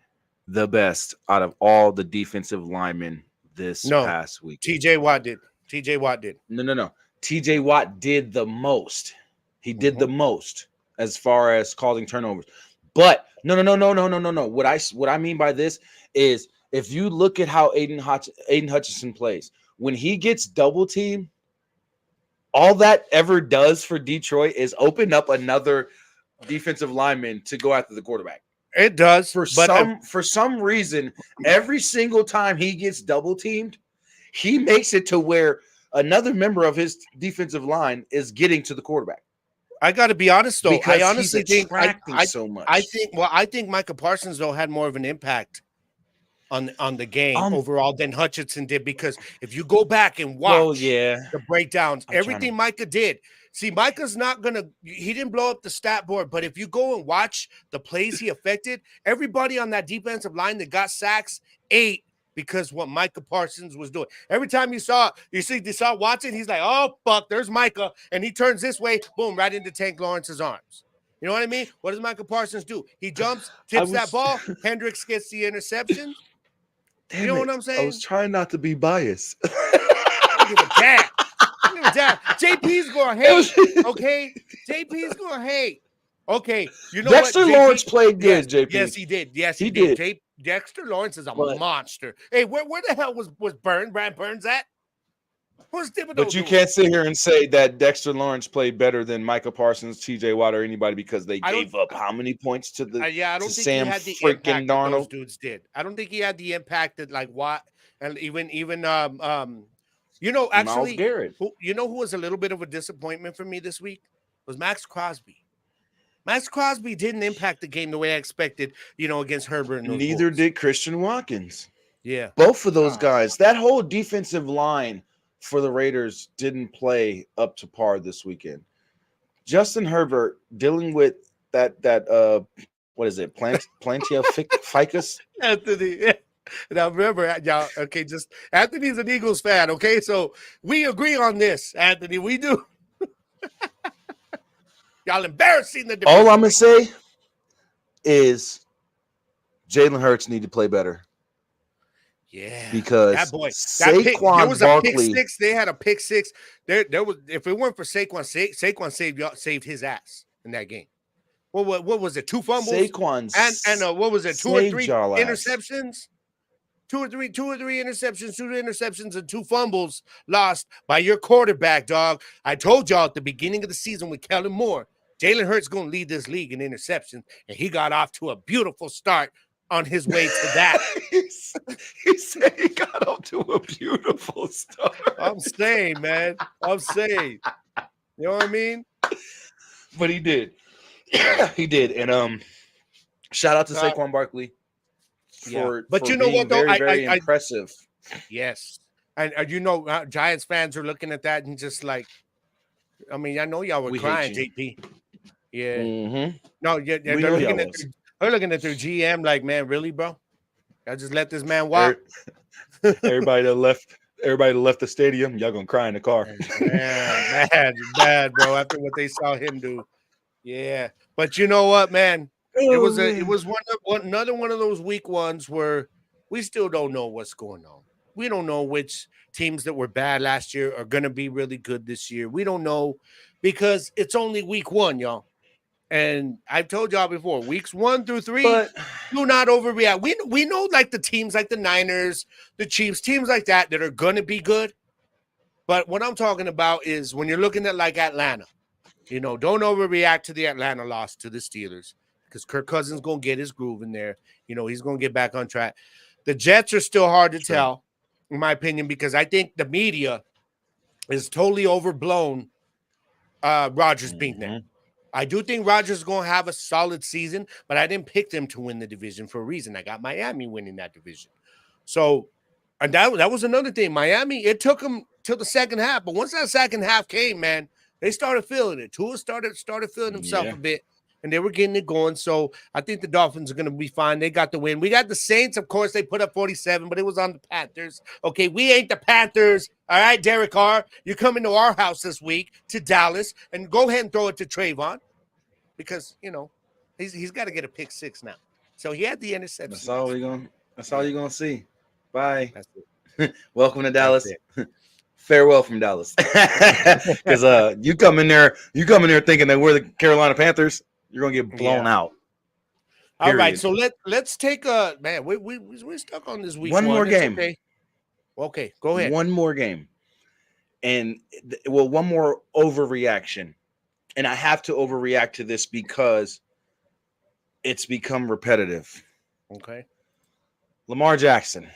B: the best out of all the defensive linemen this
A: No,
B: past week.
A: TJ Watt did. TJ Watt did.
B: No. TJ Watt did the most. He did the most as far as causing turnovers. But no. What I mean by this is if you look at how Aiden Hutchinson plays, when he gets double teamed, all that ever does for Detroit is open up another defensive lineman to go after the quarterback.
A: It does.
B: For some reason, every single time he gets double teamed, he makes it to where another member of his defensive line is getting to the quarterback.
A: I got to be honest though.
B: Because
A: I honestly
B: he's
A: think
B: attracting so much.
A: I think Micah Parsons though had more of an impact on the game overall than Hutchinson did, because if you go back and watch the breakdowns, everything Micah did. See, Micah's not he didn't blow up the stat board, but if you go and watch the plays he affected, everybody on that defensive line that got sacks ate because what Micah Parsons was doing. Every time you saw Watson, he's like, oh, fuck, there's Micah. And he turns this way, boom, right into Tank Lawrence's arms. You know what I mean? What does Micah Parsons do? He jumps, tips that ball. Hendricks gets the interception.
B: Damn,
A: you know what I'm saying?
B: I was trying not to be biased.
A: I don't give a damn. I don't give a damn. JP's going to hate, okay? JP's going to hate. Okay, you know
B: Dexter
A: what?
B: Lawrence played good, JP.
A: Yes, he did. Yes, he
B: did.
A: Dexter Lawrence is a monster. Hey, where the hell was Brad Burns at? Who's Thibodeau
B: But you
A: doing?
B: can't sit here and say that Dexter Lawrence played better than Micah Parsons, TJ Watt, or anybody because they gave up how many points to the
A: I don't think
B: Sam
A: he had the
B: freaking
A: impact
B: Darnold?
A: that those dudes did. I don't think he had the impact that like Watt and even actually,
B: Myles Garrett.
A: who was a little bit of a disappointment for me this week was Max Crosby. Max Crosby didn't impact the game the way I expected, against Herbert. And
B: Neither did Christian Watkins.
A: Yeah.
B: Both of those guys. That whole defensive line for the Raiders didn't play up to par this weekend. Justin Herbert dealing with that what is it? Plantia ficus?
A: Anthony. Now remember, y'all, okay, just Anthony's an Eagles fan, okay? So we agree on this, Anthony. We do. Y'all embarrassing the division.
B: All I'm gonna say is Jalen Hurts need to play better.
A: Yeah,
B: because
A: that boy,
B: Saquon
A: there was
B: Barkley,
A: a pick six. They had a pick six. There was. If it weren't for Saquon saved his ass in that game. What was it? 2 fumbles. And what was it? 2 or 3 interceptions. 2 or 3 interceptions, 2 interceptions, and 2 fumbles lost by your quarterback, dog. I told y'all at the beginning of the season with Kellen Moore, Jalen Hurts going to lead this league in interceptions, and he got off to a beautiful start on his way to that.
B: He said he got off to a beautiful start.
A: I'm saying, man. I'm saying. You know what I mean?
B: But he did. He did. And shout out to Saquon Barkley for
A: but
B: for
A: you know
B: being
A: what though?
B: very impressive.
A: Yes. And you know, Giants fans are looking at that and just like, I mean, I know y'all were
B: We hate
A: crying,
B: you.
A: JP. Yeah.
B: Mm-hmm.
A: No, yeah,
B: We
A: they're
B: know y'all
A: looking at
B: was.
A: they're looking at their GM like, man, really, bro? I just let this man walk.
B: Er- everybody that left the stadium, y'all gonna cry in the car.
A: Man, bad, bro. After what they saw him do, yeah. But you know what, man?
B: Oh
A: It
B: man.
A: was another one of those week ones where we still don't know what's going on. We don't know which teams that were bad last year are going to be really good this year. We don't know because it's only week one, y'all. And I've told y'all before, weeks 1 through 3,
B: But
A: do not overreact. We know like the teams like the Niners, the Chiefs, teams like that are going to be good. But what I'm talking about is when you're looking at like Atlanta, you know, don't overreact to the Atlanta loss to the Steelers because Kirk Cousins going to get his groove in there. You know, he's going to get back on track. The Jets are still hard to
B: true.
A: tell, in my opinion, because I think the media is totally overblown Rodgers being there.
B: Mm-hmm.
A: I do think Rodgers is going to have a solid season, but I didn't pick them to win the division for a reason. I got Miami winning that division. So, and that was another thing. Miami, it took them till the second half, but once that second half came, man, they started feeling it. Tua started feeling himself
B: Yeah.
A: a bit, and they were getting it going. So I think the Dolphins are going to be fine. They got the win. We got the Saints, of course. They put up 47, but it was on the Panthers. Okay, we ain't the Panthers. All right, Derek Carr, you're coming to our house this week to Dallas, and go ahead and throw it to Trayvon because you know he's got to get a pick six now. So he had the
B: That's
A: interception
B: all
A: last
B: we
A: week.
B: gonna that's all
A: Yeah,
B: you're gonna see. Bye.
A: that's it.
B: Welcome to
A: That's
B: Dallas.
A: it.
B: Farewell from Dallas. Because you come in there thinking that we're the Carolina Panthers, you're gonna get blown
A: Yeah.
B: out.
A: All right.
B: Period.
A: So let's take a man. We're stuck on this week
B: One more
A: one. It's
B: game.
A: okay. Okay, go ahead.
B: One more game. And one more overreaction. And I have to overreact to this because it's become repetitive.
A: Okay.
B: Lamar Jackson.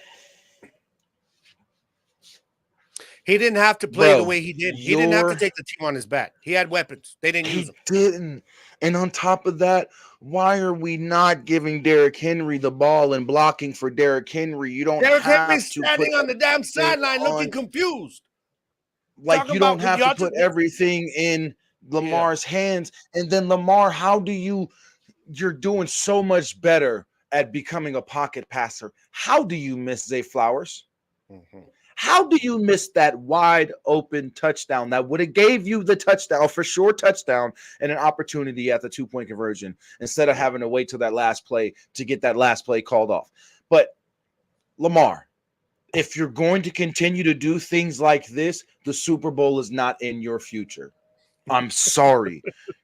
A: He didn't have to play the
B: Bro,
A: way he did. He didn't have to
B: you're
A: take the team on his back. He had weapons. They didn't use
B: he
A: them.
B: didn't. And on top of that, why are we not giving Derrick Henry the ball and blocking for Derrick Henry? You don't
A: Derrick
B: have
A: Henry's
B: to put
A: standing on the damn
B: everything
A: sideline looking
B: on,
A: confused.
B: like
A: Talking
B: you don't
A: about
B: have to
A: y'all
B: put
A: just
B: everything in
A: yeah.
B: Lamar's hands. And then Lamar, you're doing so much better at becoming a pocket passer. How do you miss Zay Flowers?
A: Mm-hmm.
B: How do you miss that wide open touchdown that would have gave you the touchdown for sure, touchdown and an opportunity at the 2-point conversion instead of having to wait till that last play to get that last play called off? But Lamar, if you're going to continue to do things like this, the Super Bowl is not in your future. I'm sorry.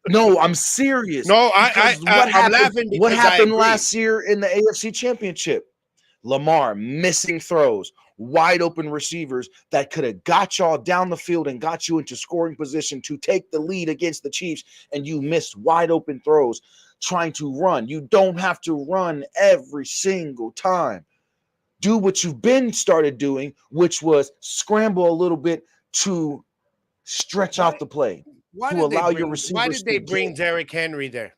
B: No, I'm serious
A: No,
B: because
A: I'm laughing
B: What
A: because I
B: happened
A: agree.
B: last year in the AFC Championship? Lamar missing throws, wide open receivers that could have got y'all down the field and got you into scoring position to take the lead against the Chiefs, and you missed wide open throws trying to run. You don't have to run every single time. Do what you've been started doing, which was scramble a little bit to stretch
A: Why
B: out the play,
A: why
B: to
A: did they
B: allow your
A: bring why
B: receivers
A: did
B: to
A: they
B: get.
A: bring Derrick Henry there?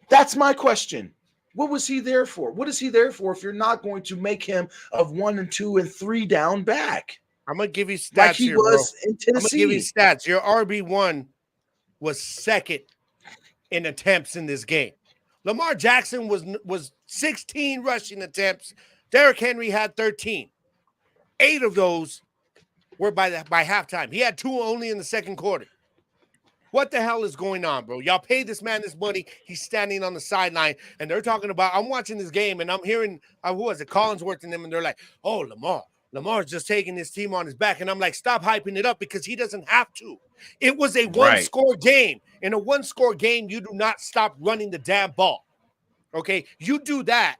B: That's my question. What was he there for? What is he there for if you're not going to make him of 1 and 2 and 3 down back
A: I'm gonna give you
B: like
A: stats
B: he
A: here, bro.
B: was in
A: I'm gonna give you
B: Tennessee?
A: stats. Your RB1 was second in attempts in this game. Lamar Jackson was 16 rushing attempts. Derrick Henry had 13. 8 of those were by halftime. He had 2 only in the second quarter. What the hell is going on, bro? Y'all pay this man this money. He's standing on the sideline, and they're talking about. I'm watching this game, and I'm hearing who was it, Collinsworth and them, and they're like, "Oh, Lamar's just taking his team on his back," and I'm like, "Stop hyping it up because he doesn't have to." It was a
B: Right.
A: one-score game. In a one-score game, you do not stop running the damn ball. Okay, you do that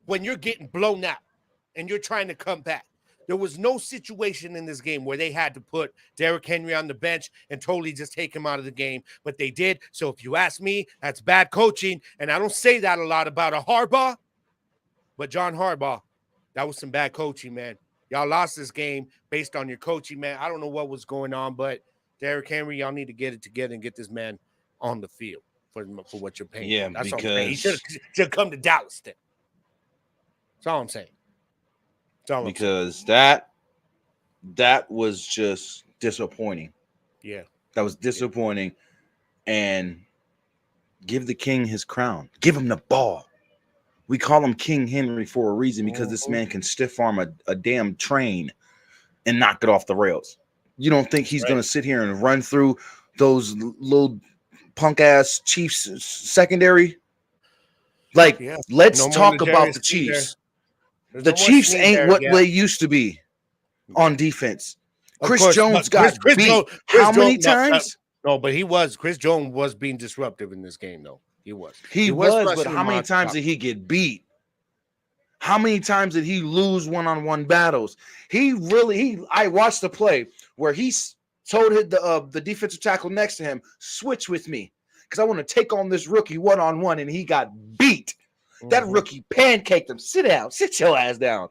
A: when you're getting blown out and you're trying to come back. There was no situation in this game where they had to put Derrick Henry on the bench and totally just take him out of the game, but they did. So if you ask me, that's bad coaching, and I don't say that a lot about a Harbaugh, but John Harbaugh, that was some bad coaching, man. Y'all lost this game based on your coaching, man. I don't know what was going on, but Derrick Henry, y'all need to get it together and get this man on the field for what you're paying
B: Yeah,
A: for. That's all I'm saying. He should
B: because
A: have come to Dallas then. That's all I'm saying. That's all I'm saying.
B: because that that was just disappointing.
A: Yeah.
B: That was
A: Yeah.
B: disappointing. And give the king his crown. Give him the ball. We call him King Henry for a reason because this
A: Mhm.
B: man can stiff arm a damn train and knock it off the rails. You don't think
A: That's
B: he's
A: right.
B: going to sit here and run through those little punk ass Chiefs secondary? Like,
A: Yeah.
B: let's
A: No more
B: talk about
A: Najarius
B: the
A: Sneed there.
B: Chiefs.
A: There's
B: The
A: no more
B: Chiefs
A: Sneed
B: ain't
A: there.
B: what
A: Yeah.
B: they used to be on
A: Yeah.
B: defense.
A: Of
B: Chris
A: course, but
B: Jones got beat
A: Chris
B: how
A: Jones,
B: many times?
A: no, but Chris Jones was being disruptive in this game, though. He
B: He
A: was
B: was, but
A: rushing
B: how
A: him
B: many
A: out the
B: times
A: top.
B: did he get beat? How many times did he lose one-on-one battles? I watched the play where told the defensive tackle next to him, switch with me because I want to take on this rookie one-on-one, and he got beat. That
A: Hmm.
B: rookie pancaked him. Sit down. Sit your ass down.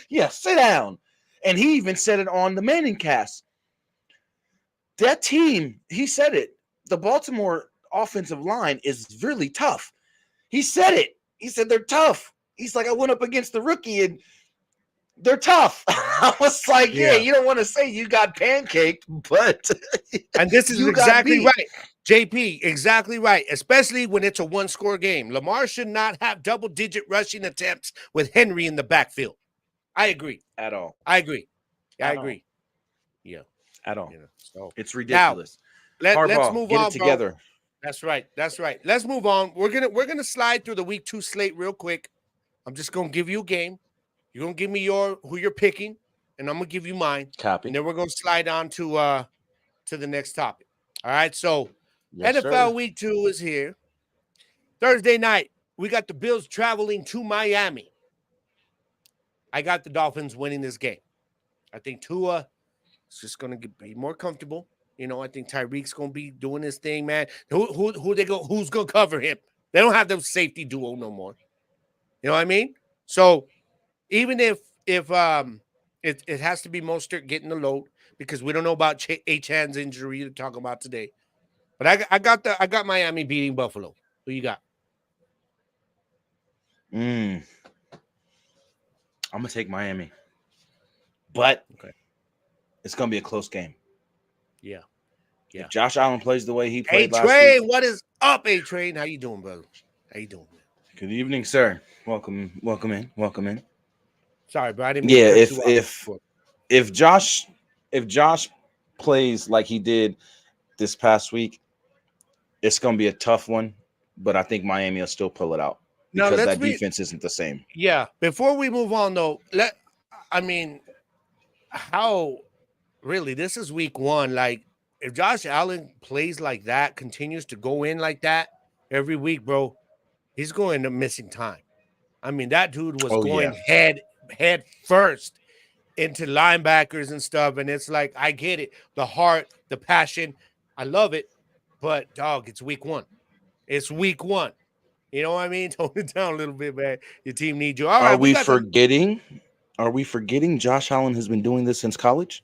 B: Yeah, sit down. And he even said it on the Manning cast. That team, he said it. The Baltimore offensive line is really tough. He said it. He said they're tough. He's like, I went up against the rookie and they're tough. I was like, yeah,
A: Yeah.
B: you don't want to say you got pancaked, but
A: And this is
B: you got
A: exactly
B: beat.
A: right. JP, exactly right. Especially when it's a one-score game. Lamar should not have double-digit rushing attempts with Henry in the backfield. I agree.
B: At all.
A: I agree. I
B: At all.
A: agree. Yeah.
B: At all.
A: You know. So
B: It's
A: now
B: ridiculous.
A: let's
B: Harbaugh,
A: move
B: get it
A: on, bro.
B: together.
A: That's right. That's right. Let's move on. We're gonna slide through the week 2 slate real quick. I'm just gonna give you a game. You're gonna give me who you're picking, and I'm gonna give you mine, and
B: Copy.
A: then we're gonna slide on to the next topic. All right. So
B: Yes,
A: NFL
B: sir.
A: Week 2 is here. Thursday night, we got the Bills traveling to Miami. I got the Dolphins winning this game. I think Tua is just gonna be more comfortable. I think Tyreek's gonna be doing his thing, man. Who's gonna cover him? They don't have the safety duo no more. You know what I mean? So even if it has to be Mostert getting the load because we don't know about Han's injury you're talking about today. But I got Miami beating Buffalo. Who you got?
B: I'm gonna take Miami, but
A: Okay.
B: it's gonna be a close game.
A: Yeah. Yeah.
B: If Josh Allen plays the way he
A: A
B: played last week,
A: Train, what is up, A Train? How you doing, brother? How you doing, man?
B: good evening, sir. Welcome in, welcome in.
A: Sorry, bro. I didn't mean to
B: Yeah,
A: cut you off.
B: if Josh if Josh plays like he did this past week, it's gonna be a tough one. But I think Miami will still pull it out
A: Now
B: because
A: let's
B: that
A: be
B: defense isn't the same.
A: yeah. Before we move on, though, I mean, how really this is week 1. Like, if Josh Allen plays like that, continues to go in like that every week, bro, he's going to missing time. I mean, that dude was
B: Oh
A: going
B: yeah,
A: head first into linebackers and stuff. And it's like, I get it. The heart, the passion. I love it. But dog, it's week 1. It's week 1. You know what I mean? Tone it down a little bit, man. Your team needs you. All
B: are
A: right, we
B: we
A: got the
B: forgetting? Are we forgetting Josh Allen has been doing this since college?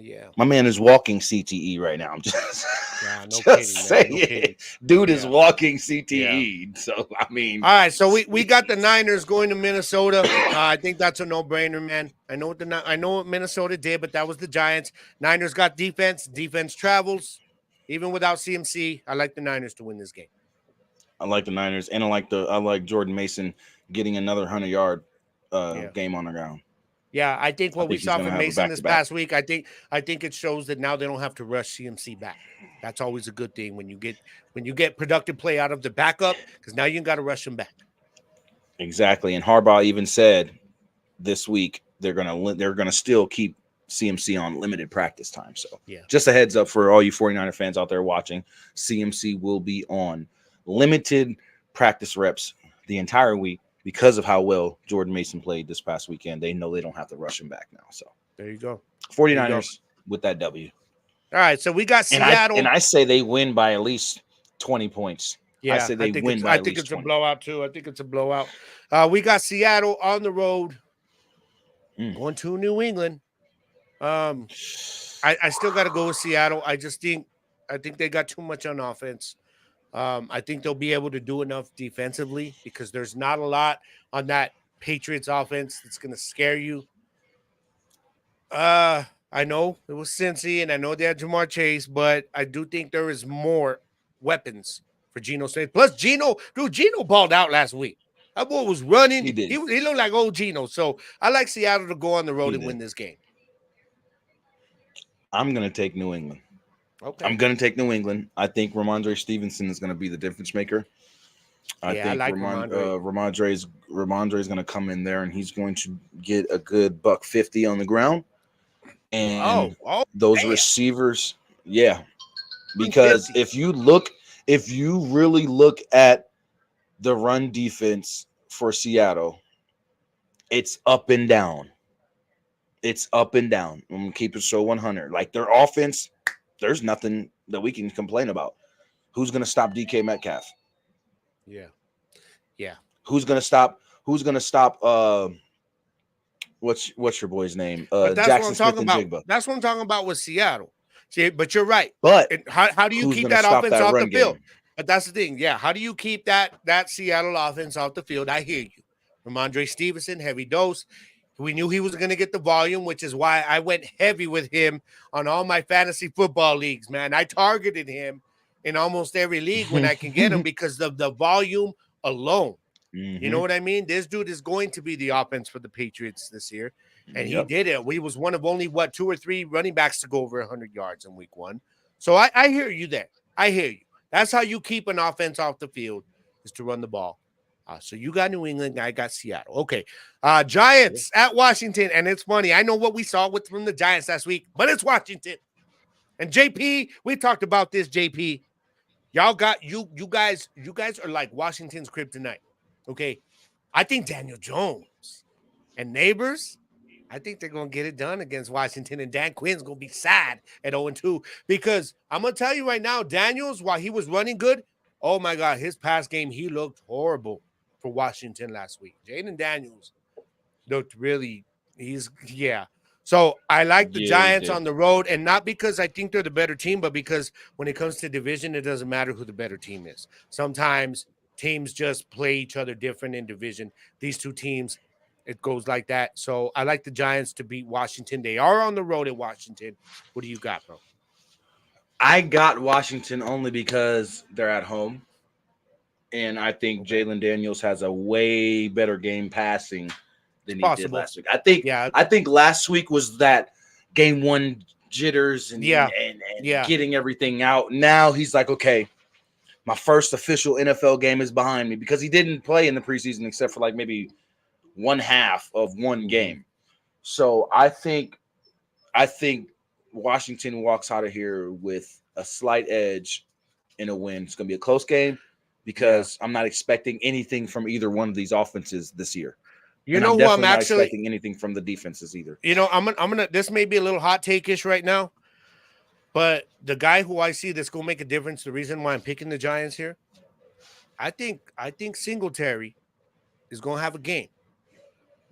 A: yeah.
B: My man is walking CTE right now. I'm just
A: Nah, no
B: just
A: kidding, man. No
B: saying,
A: kidding.
B: dude is
A: Yeah.
B: walking
A: Yeah.
B: CTE. So I mean,
A: All right, so we got the Niners going to Minnesota. I think that's a no-brainer, man. I know what Minnesota did, but that was the Giants. Niners got defense. Defense travels. Even without CMC, I like the Niners to win this game.
B: I like the Niners, and I like Jordan Mason getting another 100-yard
A: Yeah.
B: game on the ground.
A: Yeah, I think
B: I
A: what we
B: think he's
A: saw
B: gonna
A: from
B: have a
A: Mason
B: back
A: this
B: to back.
A: past week, I think it shows that now they don't have to rush CMC back. That's always a good thing when you get productive play out of the backup, because now you got to rush him back.
B: Exactly, and Harbaugh even said this week they're gonna still keep CMC on limited practice time. So
A: Yeah.
B: just a heads up for all you 49er fans out there watching, CMC will be on limited practice reps the entire week because of how well Jordan Mason played this past weekend. They know they don't have to rush him back now. So
A: There you go. There you go.
B: 49ers with that W.
A: All right, so we got
B: And I
A: Seattle.
B: and I say they win by at least 20 points. I
A: Yeah,
B: say they win by
A: I
B: at
A: think
B: least
A: it's a
B: 20.
A: blowout too. I think it's a blowout. We got Seattle on the road
B: Mm.
A: going to New England. I still got to go with Seattle. I think they got too much on offense. I think they'll be able to do enough defensively because there's not a lot on that Patriots offense that's going to scare you. I know it was Cincy, and I know they had Jamar Chase, but I do think there is more weapons for Geno Smith. Plus, Geno balled out last week. That boy was running.
B: He did.
A: He looked like old Geno. So I like Seattle to go on the road
B: He
A: and
B: did.
A: win this game.
B: I'm gonna take New England.
A: Okay.
B: I'm gonna take New England. I think Ramondre Stevenson is gonna be the difference maker. I
A: Yeah, I
B: think
A: like Ramondre.
B: Ramondre is gonna come in there and he's going to get a good buck 50 on the ground. And
A: Oh,
B: those
A: damn.
B: receivers, yeah. Because
A: 150.
B: if you really look at the run defense for Seattle, it's up and down. It's up and down. I'm gonna keep it so 100. Like their offense, there's nothing that we can complain about. Who's gonna stop DK Metcalf?
A: Yeah. Yeah.
B: Who's gonna stop? Who's gonna stop? What's your boy's name?
A: But that's what
B: Jackson
A: I'm
B: Smith
A: talking
B: and
A: about.
B: Jigba.
A: That's what I'm talking about with Seattle. See, but you're right.
B: But
A: And how do you
B: who's
A: keep
B: gonna
A: that
B: stop
A: offense
B: that
A: off the
B: run
A: field?
B: game?
A: But that's the thing. Yeah. How do you keep that Seattle offense off the field? I hear you. Ramondre Stevenson, heavy dose. We knew he was going to get the volume, which is why I went heavy with him on all my fantasy football leagues, man. I targeted him in almost every league when I can get him because of the volume alone. You know
B: Hmm.
A: what I mean? This dude is going to be the offense for the Patriots this year. And he
B: Yep.
A: did it. We was one of only, two or three running backs to go over 100 yards in week one. So I hear you there. I hear you. That's how you keep an offense off the field is to run the ball. So you got New England. I got Seattle. Okay. Giants at Washington. And it's funny. I know what we saw from the Giants last week, but it's Washington. And JP, we talked about this, JP. Y'all got you guys are like Washington's kryptonite. Okay. I think Daniel Jones and Neighbors, I think they're going to get it done against Washington. And Dan Quinn's going to be sad at 0-2 because I'm going to tell you right now, Daniels, while he was running good, oh my God, his pass game, he looked horrible for Washington last week. Jaden Daniels looked really, yeah. So I like the
B: Yeah, he
A: Giants
B: did.
A: on the road, and not because I think they're the better team, but because when it comes to division, it doesn't matter who the better team is. Sometimes teams just play each other different in division. These two teams, it goes like that. So I like the Giants to beat Washington. They are on the road at Washington. What do you got, bro?
B: I got Washington only because they're at home, and I think
A: Okay.
B: Jalen Daniels has a way better game passing
A: It's
B: than he did
A: possible.
B: last week. I think
A: Yeah.
B: I think last week was that game one jitters and
A: Yeah.
B: and, and
A: Yeah.
B: getting everything out. Now he's like, okay, my first official NFL game is behind me because he didn't play in the preseason except for like maybe one half of one
A: Mm-hmm.
B: game. So I think Washington walks out of here with a slight edge in a win. It's going to be a close game
A: Yeah.
B: because I'm not expecting anything from either one of these offenses this year.
A: You
B: And I'm
A: know who I'm
B: definitely not
A: actually,
B: expecting anything from the defenses either.
A: I'm gonna this may be a little hot take-ish right now. But the guy who I see that's gonna make a difference, the reason why I'm picking the Giants here, I think Singletary is gonna have a game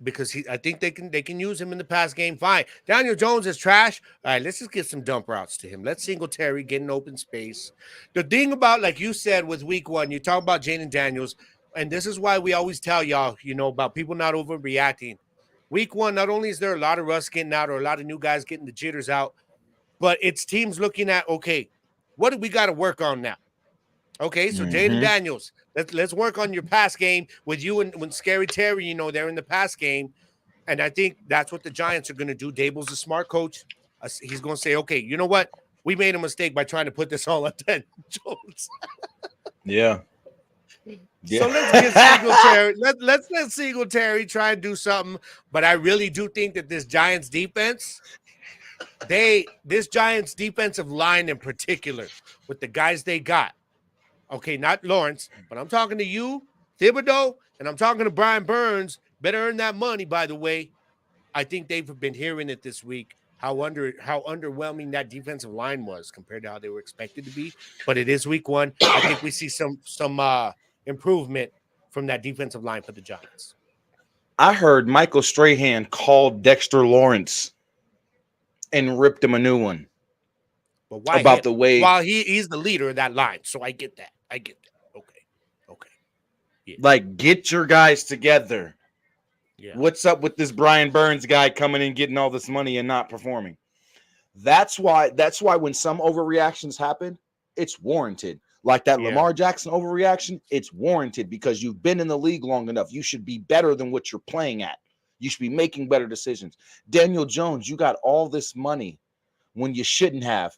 A: because I think they can use him in the pass game. Fine. Daniel Jones is trash. All right, let's just get some dump routes to him. Let's Singletary get an open space. The thing about, like you said with week one, you talk about Jaden Daniels, and this is why we always tell y'all, about people not overreacting. Week one, not only is there a lot of rust getting out or a lot of new guys getting the jitters out, but it's teams looking at, okay, what do we got to work on now? Okay, so Jaden
B: Mm-hmm.
A: Daniels, let's work on your pass game with you and when Scary Terry, they're in the pass game. And I think that's what the Giants are going to do. Dable's a smart coach. He's going to say, okay, you know what? We made a mistake by trying to put this all on Daniel Jones.
B: Yeah.
A: So
B: Yeah.
A: let's get Singletary. Let's let Singletary try and do something. But I really do think that this Giants defense, this Giants defensive line in particular, with the guys they got. Okay, not Lawrence, but I'm talking to you, Thibodeau, and I'm talking to Brian Burns. Better earn that money, by the way. I think they've been hearing it this week how underwhelming that defensive line was compared to how they were expected to be. But it is week one. I think we see some improvement from that defensive line for the Giants.
B: I heard Michael Strahan called Dexter Lawrence and ripped him a new one
A: But why
B: about
A: him?
B: the way,
A: While he's the leader of that line, so I get that. I get that. Okay, okay, yeah,
B: like, get your guys together.
A: Yeah.
B: What's up with this Brian Burns guy coming in getting all this money and not performing? That's why when some overreactions happen, it's warranted. Like that
A: Yeah.
B: Lamar Jackson overreaction, it's warranted because you've been in the league long enough. You should be better than what you're playing at. You should be making better decisions. Daniel Jones, you got all this money when you shouldn't have,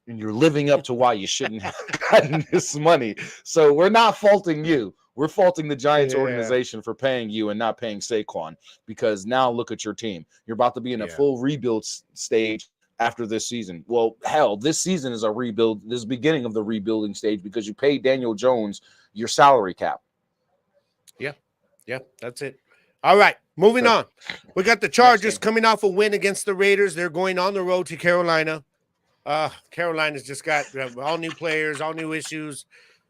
B: and you're living up to why you shouldn't have gotten this money. So we're not faulting you. We're faulting the Giants
A: Yeah.
B: organization for paying you and not paying Saquon, because now look at your team. You're about to be in a
A: Yeah.
B: full rebuild stage after this season. Well, hell, this season is a rebuild. This is the beginning of the rebuilding stage because you paid Daniel Jones your salary cap.
A: Yeah. Yeah. That's it. All right. Moving
B: So,
A: on. We got the Chargers coming off a win against the Raiders. They're going on the road to Carolina. Carolina's just got all new players, all new issues.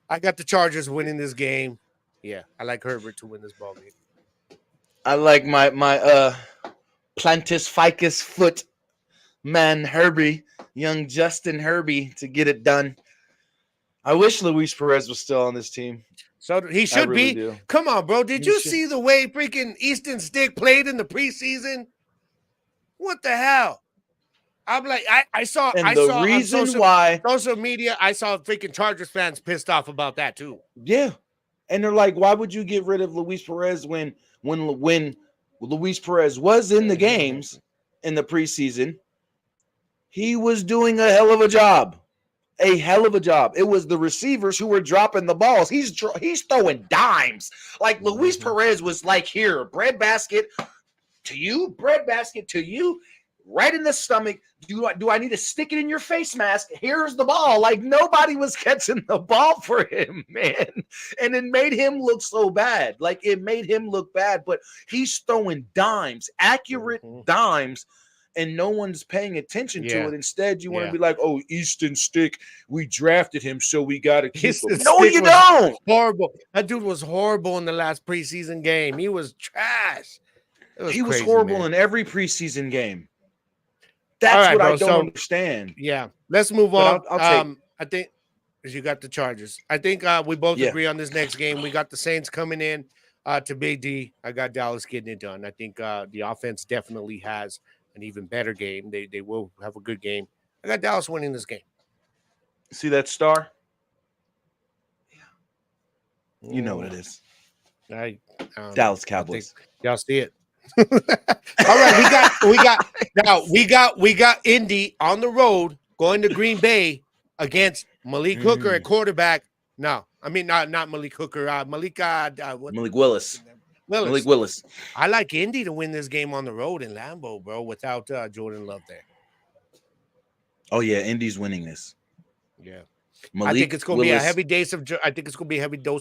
A: I got the Chargers winning this game. Yeah, I like Herbert to win this ball game.
B: I like my plantus ficus foot man Herbie, young Justin Herbie, to get it done. I wish Luis Perez was still on this team.
A: So he should
B: really
A: be.
B: do.
A: Come on, bro. Did
B: He
A: you
B: should.
A: see the way freaking Easton Stick played in the preseason? What the hell? I'm like, I saw
B: reason
A: on social media, I saw freaking Chargers fans pissed off about that too.
B: Yeah. And they're like, why would you get rid of Luis Perez when Luis Perez was in the games in the preseason? He was doing a hell of a job. A hell of a job. It was the receivers who were dropping the balls. He's throwing dimes. Like Luis Perez was like, here, breadbasket to you, breadbasket to you, right in the stomach. Do I need to stick it in your face mask? Here's the ball. Like nobody was catching the ball for him, man. And it made him look so bad. Like it made him look bad, but he's throwing dimes, accurate dimes, and no one's paying attention to it. Instead, you want to be like, oh, Easton Stick, we drafted him, so we got to keep him. No, you don't.
A: Horrible. That dude was horrible in the last preseason game. He was trash.
B: He was horrible in every preseason game. That's what I don't understand.
A: Yeah. Let's move on. I think you got the Chargers. I think we both agree on this next game. We got the Saints coming in to Big D. I got Dallas getting it done. I think the offense definitely has an even better game. They will have a good game. I got Dallas winning this game.
B: See that star? Yeah. You know what it is. Dallas Cowboys.
A: Y'all see it. All right, we got Indy on the road going to Green Bay against Malik Hooker at quarterback. No, I mean not Malik Hooker. Malik
B: Willis. Malik Willis.
A: I like Indy to win this game on the road in Lambeau, bro, without Jordan Love there.
B: Oh yeah, Indy's winning this.
A: Yeah, I think it's going to be a heavy dose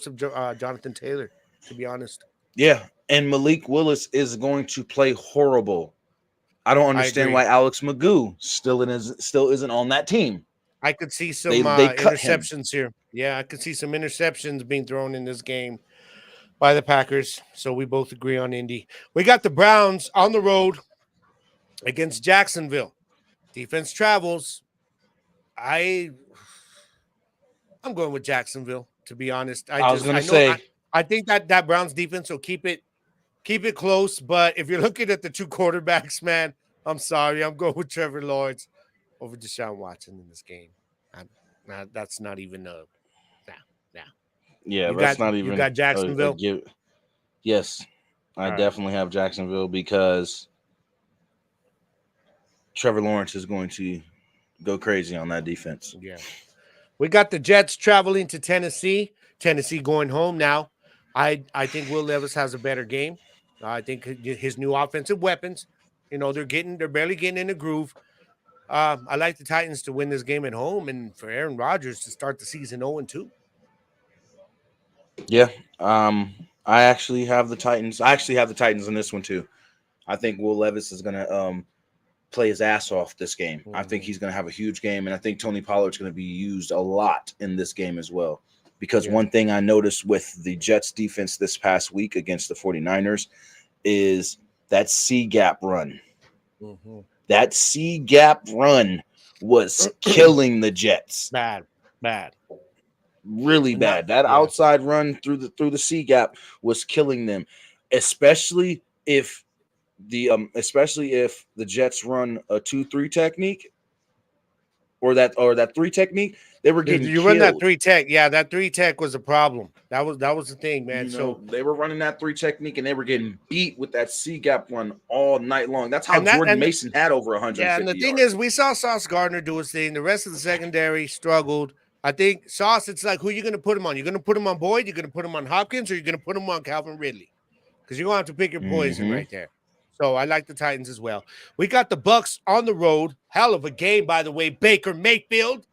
A: of. Jonathan Taylor, to be honest.
B: Yeah, and Malik Willis is going to play horrible. I don't understand why Alex Magoo still isn't on that team.
A: I could see some interceptions here. Yeah, I could see some interceptions being thrown in this game by the Packers. So we both agree on Indy. We got the Browns on the road against Jacksonville. Defense travels. I'm going with Jacksonville, to be honest. I think that Browns defense will keep it close. But if you're looking at the two quarterbacks, man, I'm sorry. I'm going with Trevor Lawrence over Deshaun Watson in this game. That's not even a
B: Yeah, that's not even.
A: You got Jacksonville.
B: Yes, I definitely have Jacksonville because Trevor Lawrence is going to go crazy on that defense.
A: Yeah, we got the Jets traveling to Tennessee. Tennessee going home now. I think Will Levis has a better game. I think his new offensive weapons, they're barely getting in the groove. I like the Titans to win this game at home and for Aaron Rodgers to start the season 0-2.
B: Yeah, I actually have the Titans. I actually have the Titans in this one too. I think Will Levis is going to play his ass off this game. I think he's going to have a huge game, and I think Tony Pollard's going to be used a lot in this game as well. Because one thing I noticed with the Jets defense this past week against the 49ers is that C-gap run. That C-gap run was killing the Jets.
A: Bad.
B: Really bad. That outside run through the C-gap was killing them, especially if the especially if the Jets run a 2-3 technique or that 3 technique, they were getting
A: You run that
B: killed.
A: 3 tech. Yeah, that 3 tech was a problem. That was the thing, man. So
B: They were running that 3 technique and they were getting beat with that C gap run all night long. That's how
A: and that
B: Jordan
A: and
B: Mason had over
A: yeah, and the
B: 150
A: thing
B: yards.
A: is, we saw Sauce Gardner do his thing. The rest of the secondary struggled. I think Sauce, it's like, who you going to put him on? You're going to put him on Boyd, you're going to put him on Hopkins, or you're going to put him on Calvin Ridley? Because you're going to have to pick your poison
B: Mm-hmm.
A: right there. So I like the Titans as well. We got the Bucks on the road. Hell of a game, by the way. Baker Mayfield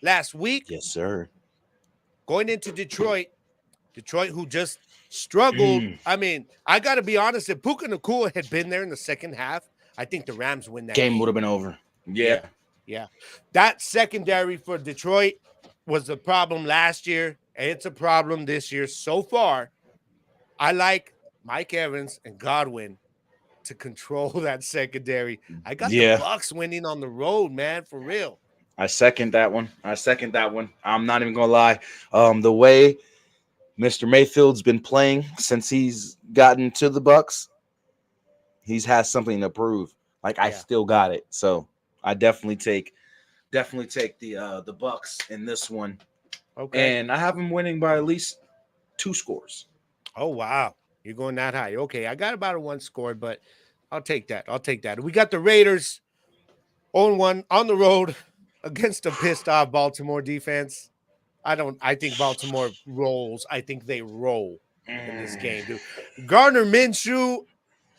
A: last week
B: Yes, sir.
A: going into Detroit. Detroit, who just struggled.
B: Mm.
A: I mean, I got to be honest. If Puka Nacua had been there in the second half, I think the Rams win that
B: Game
A: game.
B: would have been over. Yeah.
A: Yeah, yeah. That secondary for Detroit was a problem last year, and it's a problem this year so far. I like Mike Evans and Godwin to control that secondary. I got the
B: Yeah.
A: Bucks winning on the road, man, for real.
B: I second that one. I'm not even gonna lie. The way Mr. Mayfield's been playing since he's gotten to the Bucks, he's has something to prove. Like I
A: Yeah.
B: still got it. So I definitely take the Bucks in this one.
A: Okay.
B: And I have them winning by at least 2 scores.
A: Oh, wow. You're going that high. Okay. I got about a 1 score, but I'll take that. I'll take that. We got the Raiders 0-1 on the road against a pissed off Baltimore defense. I think Baltimore rolls. I think they roll in this game, dude. Gardner Minshew,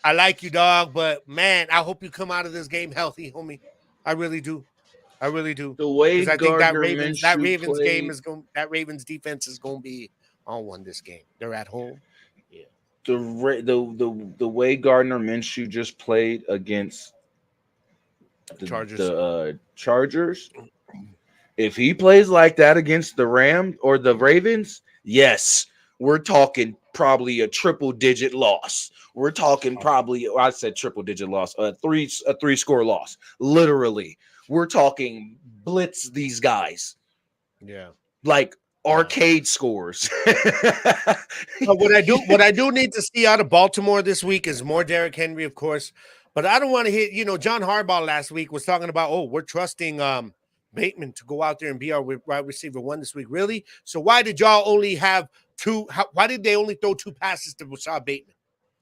A: I like you, dog, but man, I hope you come out of this game healthy, homie. I really do. I really do.
B: The way
A: Because I think that
B: Gardner Minshew
A: Ravens game
B: played,
A: is going that Ravens defense is going to be on one this game. They're at home. Yeah.
B: the way Gardner Minshew just played against
A: Chargers.
B: the Chargers, if he plays like that against the Rams or the Ravens, yes, we're talking probably a triple digit loss. We're talking probably, I said triple digit loss, a three score loss. Literally, we're talking blitz these guys
A: Yeah.
B: like arcade scores.
A: What I do need to see out of Baltimore this week is more Derrick Henry, of course. But I don't want to hit, John Harbaugh last week was talking about, we're trusting Bateman to go out there and be our wide receiver 1 this week. Really? So why did y'all only have 2? Why did they only throw 2 passes to Rashad Bateman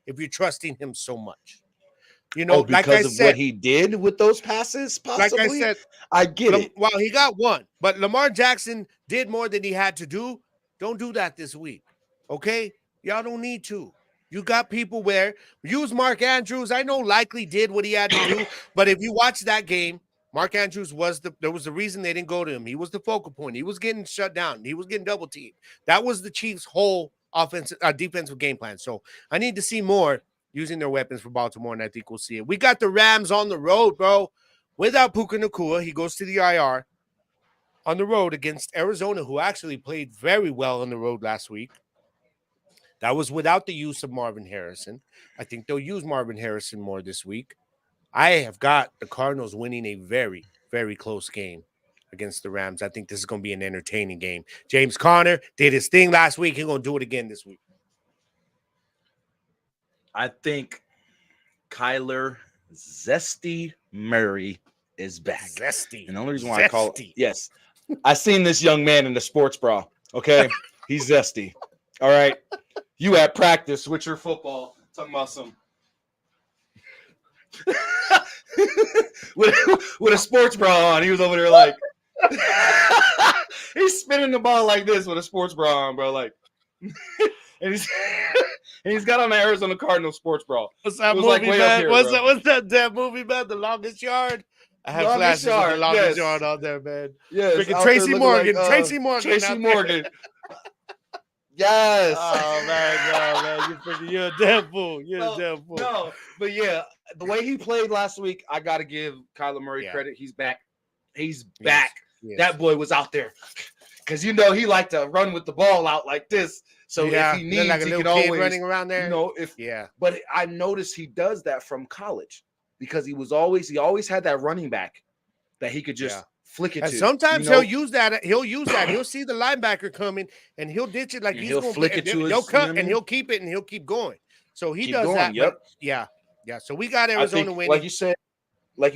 A: if you're trusting him so much?
B: Because
A: like I
B: of
A: said,
B: what he did with those passes, possibly.
A: like I said,
B: I get it.
A: well, he got 1, but Lamar Jackson did more than he had to do. Don't do that this week, okay? Y'all don't need to. You got people where use Mark Andrews. I know likely did what he had to do, but if you watch that game, Mark Andrews there was the reason they didn't go to him. He was the focal point. He was getting shut down. He was getting double teamed. That was the Chiefs' whole defensive game plan. So I need to see more using their weapons for Baltimore, and I think we'll see it. We got the Rams on the road, bro. Without Puka Nacua, he goes to the IR on the road against Arizona, who actually played very well on the road last week. That was without the use of Marvin Harrison. I think they'll use Marvin Harrison more this week. I have got the Cardinals winning a very, very close game against the Rams. I think this is going to be an entertaining game. James Conner did his thing last week. He's going to do it again this week.
B: I think Kyler Zesty Murray is back.
A: Zesty.
B: And the only reason why I call it, yes, I seen this young man in the sports bra. Okay, he's zesty. All right, you at practice with your football, talking about some with a sports bra on. He was over there like he's spinning the ball like this with a sports bra on, bro. Like, and he's got on the Arizona Cardinals sports bra.
A: What's that movie,
B: like
A: man?
B: here,
A: what's that damn movie, man? The Longest Yard. I have flashes of the Longest Yard out there, man.
B: Yes,
A: Tracy Morgan.
B: like,
A: Tracy Morgan.
B: Tracy Morgan. Yes.
A: Oh man, you're a damn fool. You're a damn fool.
B: No, but yeah, the way he played last week, I got to give Kyler Murray credit. He's back. He's back. Yes. That boy was out there because he liked to run with the ball out like this. So if he needs,
A: like a
B: he
A: little
B: can
A: kid
B: always
A: running around there.
B: But I noticed he does that from college because he always had that running back that he could just flick it
A: and
B: to.
A: Sometimes he'll use that. He'll see the linebacker coming and he'll ditch it like he's going to flick it to. He'll cut and he'll keep it and he'll keep going. So he
B: Keep
A: does
B: going.
A: that. But
B: Yep.
A: yeah. So we got
B: I
A: Arizona
B: think, like
A: winning.
B: you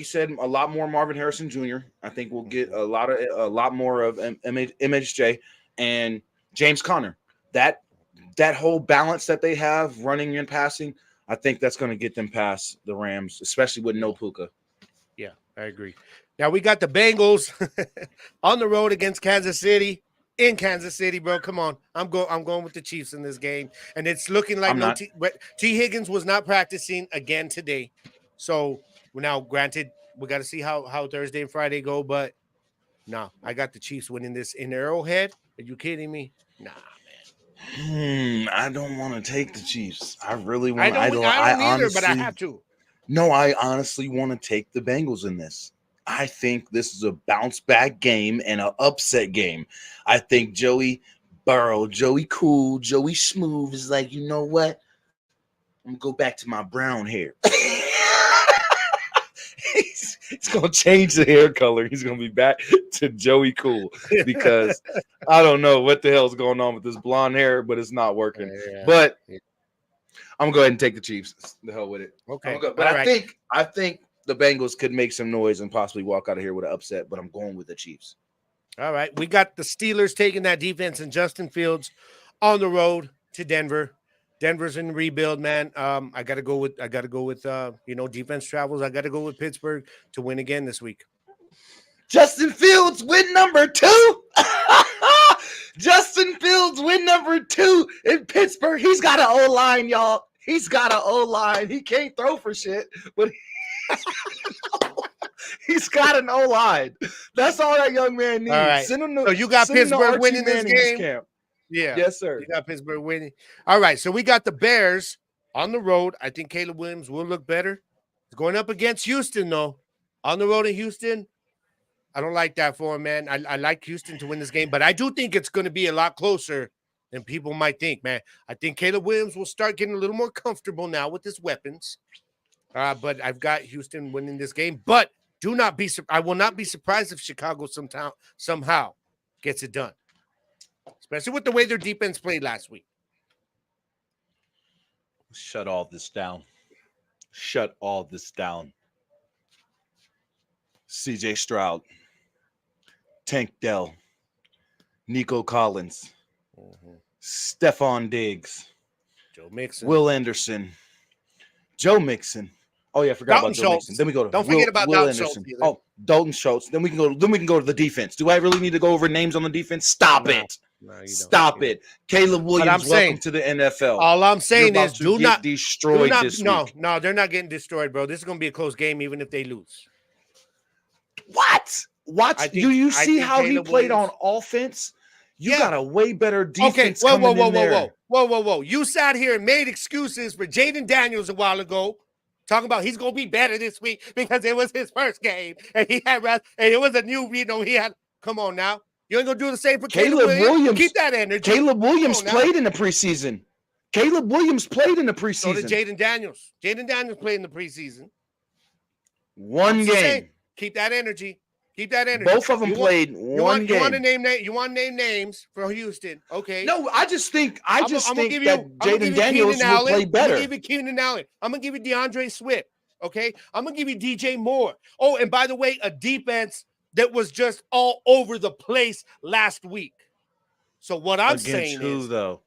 B: said, a lot more Marvin Harrison Jr. I think we'll get
A: Mhm.
B: a lot more of MHJ and James Conner. That whole balance that they have, running and passing, I think that's going to get them past the Rams, especially with no Puka.
A: Yeah, I agree. Now we got the Bengals on the road against Kansas City. In Kansas City, bro. Come on. I'm going with the Chiefs in this game. And it's looking like
B: I'm not.
A: T. Higgins was not practicing again today. So now granted, we got to see how Thursday and Friday go, but no, I got the Chiefs winning this in Arrowhead. Are you kidding me? Nah, man.
B: I don't want to take the Chiefs. I really
A: I
B: want.
A: don't I
B: I
A: don't either, but I
B: honestly.
A: have to.
B: No, I honestly want to take the Bengals in this. I think this is a bounce back game and an upset game. I think Joey Burrow, Joey Cool, Joey Smooth is like, you know what? I'm gonna go back to my brown hair. He's gonna change the hair color. He's gonna be back to Joey Cool because I don't know what the hell's going on with this blonde hair, but it's not working.
A: Yeah.
B: But
A: Yeah.
B: I'm gonna go ahead and take the Chiefs. The hell with it. I'm
A: Okay.
B: gonna go. But
A: All
B: I
A: right.
B: think the Bengals could make some noise and possibly walk out of here with an upset. But I'm going with the Chiefs.
A: All right. We got the Steelers taking that defense and Justin Fields on the road to Denver. Denver's in rebuild, man. I gotta go with defense travels. I gotta go with Pittsburgh to win again this week.
B: Justin Fields win number 2. Justin Fields win number 2 in Pittsburgh. He's got an O line, y'all. He's got an O line. He can't throw for shit, but he's got an O line. That's all that young man needs.
A: All right.
B: Send him
A: So you got Pittsburgh winning this game?
B: Camp.
A: Yeah.
B: Yes, sir.
A: You got Pittsburgh winning. All right. So we got the Bears on the road. I think Caleb Williams will look better. He's going up against Houston, though. On the road in Houston, I don't like that for him, man. I like Houston to win this game, but I do think it's going to be a lot closer than people might think, man. I think Caleb Williams will start getting a little more comfortable now with his weapons. But I've got Houston winning this game. But I will not be surprised if Chicago somehow gets it done, especially with the way their defense played last week.
B: Shut all this down. Shut all this down. CJ Stroud, Tank Dell, Nico Collins, Stephon Diggs,
A: Joe Mixon,
B: Will Anderson, Joe Mixon. Oh yeah, I forgot
A: Dalton
B: about Joe
A: Schultz.
B: Mixon. Then we go to
A: Don't forget about
B: Will
A: Dalton
B: Anderson.
A: Schultz either.
B: Oh, Dalton Schultz. Then we can go to the defense. Do I really need to go over names on the defense? Stop it.
A: No, you
B: Stop
A: don't.
B: it. Caleb Williams,
A: saying,
B: welcome to the NFL.
A: All I'm saying is do not
B: destroy this week.
A: No, they're not getting destroyed, bro. This is going to be a close game even if they lose.
B: What? Do you see how he played on offense? You got a way better defense.
A: Okay, whoa. You sat here and made excuses for Jaden Daniels a while ago, talking about he's gonna be better this week because it was his first game and he it was a new, he had. Come on now, you ain't gonna do the same for Caleb Williams. Keep that energy.
B: Caleb Williams played in the preseason.
A: So did Jaden Daniels. Jaden Daniels played in the preseason.
B: One game.
A: Keep that energy.
B: Both of them played one game.
A: You want to name names for Houston? Okay.
B: No, I just think that Jaden
A: Daniels
B: will play better.
A: I'm gonna give you Keenan Allen. I'm gonna give you DeAndre Swift. Okay. I'm gonna give you DJ Moore. Oh, and by the way, a defense that was just all over the place last week. So what I'm saying is,
B: though?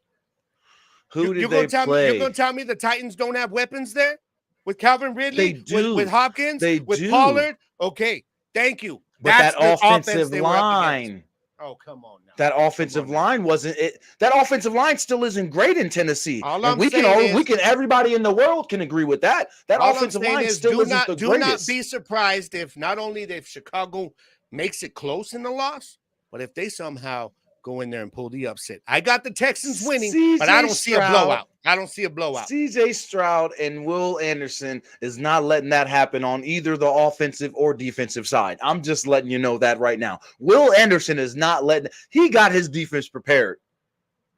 B: Who did
A: they
B: play?
A: You're gonna tell me the Titans don't have weapons there with Calvin Ridley,
B: they do.
A: With Hopkins, with Pollard. Okay, thank you.
B: But that's that offensive line.
A: Oh, come on now.
B: That offensive line wasn't it. That offensive line still isn't great in Tennessee. Everybody in the world can agree with that. That offensive line still isn't the greatest.
A: Do not be surprised if not only if Chicago makes it close in the loss, but if they somehow go in there and pull the upset. I got the Texans winning, but I don't see a blowout. CJ
B: Stroud and Will Anderson is not letting that happen on either the offensive or defensive side. I'm just letting you know that right now. Will Anderson is not letting – he got his defense prepared.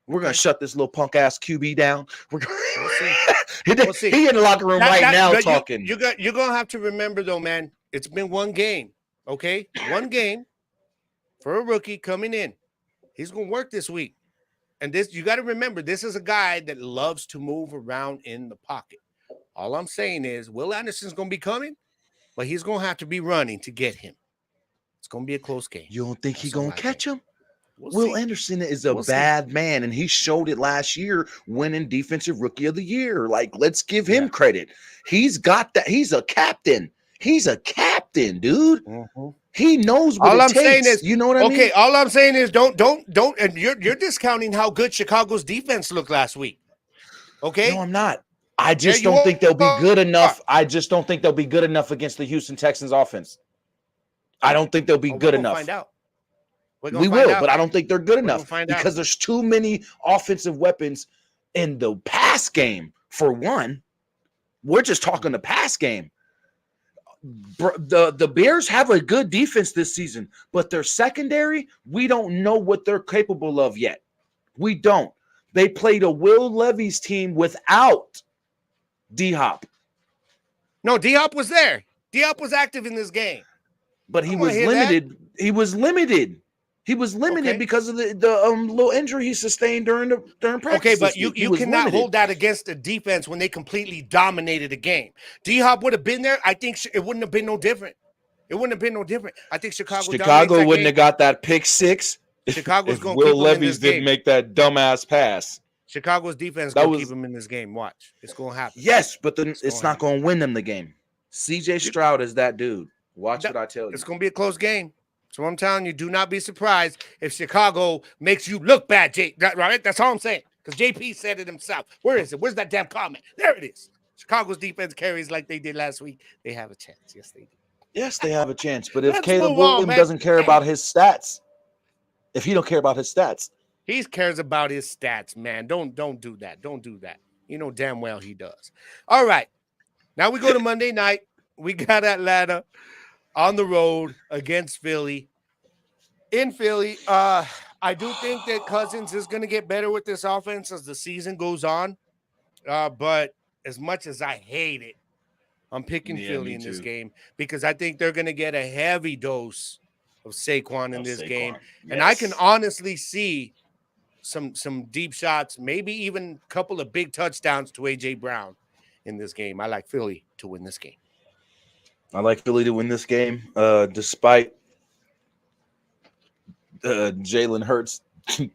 B: We're going to shut this little punk-ass QB down. We'll see. He in the locker room now talking.
A: You're going to have to remember, though, man, it's been one game, okay? One game for a rookie coming in. He's going to work this week. and this, you got to remember, this is a guy that loves to move around in the pocket. All I'm saying is Will Anderson's going to be coming, but he's going to have to be running to get him. It's going to be a close game.
B: You don't think he's going to catch him? Will Anderson is a bad man, and he showed it last year winning Defensive Rookie of the Year. Like, let's give him credit. He's got that. He's a captain. He's a captain, dude. Mm-hmm. He knows what all I'm saying is, you know what I mean?
A: Okay, all I'm saying is don't, and you're discounting how good Chicago's defense looked last week. Okay?
B: No, I'm not. I just don't think they'll be good enough. I just don't think they'll be good enough against the Houston Texans offense. I don't think they'll be good enough.
A: Find out.
B: We will, but I don't think they're good enough because there's too many offensive weapons in the pass game. For one, we're just talking the pass game. The Bears have a good defense this season, but their secondary, we don't know what they're capable of yet. We don't. They played a Will Levis team without D-Hop.
A: No, D-Hop was there. D-Hop was active in this game.
B: But he was limited. He was limited. He was limited because of the little injury he sustained during practice.
A: Okay, but you cannot hold that against the defense when they completely dominated the game. D-Hop would have been there. I think it wouldn't have been no different. It wouldn't have been no different. I think Chicago
B: wouldn't have got that pick six.
A: Chicago's going
B: to Will Levis didn't make that dumbass pass.
A: Chicago's defense going to keep him in this game. Watch. It's going to happen.
B: Yes, but then it's not going to win them the game. CJ Stroud is that dude. Watch what I tell you.
A: It's going to be a close game. So I'm telling you, do not be surprised if Chicago makes you look bad, right? That's all I'm saying. Because JP said it himself. Where is it? Where's that damn comment? There it is. Chicago's defense carries like they did last week. They have a chance. Yes, they do.
B: Yes, they have a chance. But if Caleb Williams doesn't care about his stats, if he don't care about his stats.
A: He cares about his stats, man. Don't do that. Don't do that. You know damn well he does. All right. Now we go to Monday night. We got Atlanta on the road against Philly. In Philly, I do think that Cousins is going to get better with this offense as the season goes on. But as much as I hate it, I'm picking Philly in this game because I think they're going to get a heavy dose of Saquon in this game. Yes. And I can honestly see some deep shots, maybe even a couple of big touchdowns to A.J. Brown in this game. I like Philly to win this game.
B: I like Philly to win this game, despite Jalen Hurts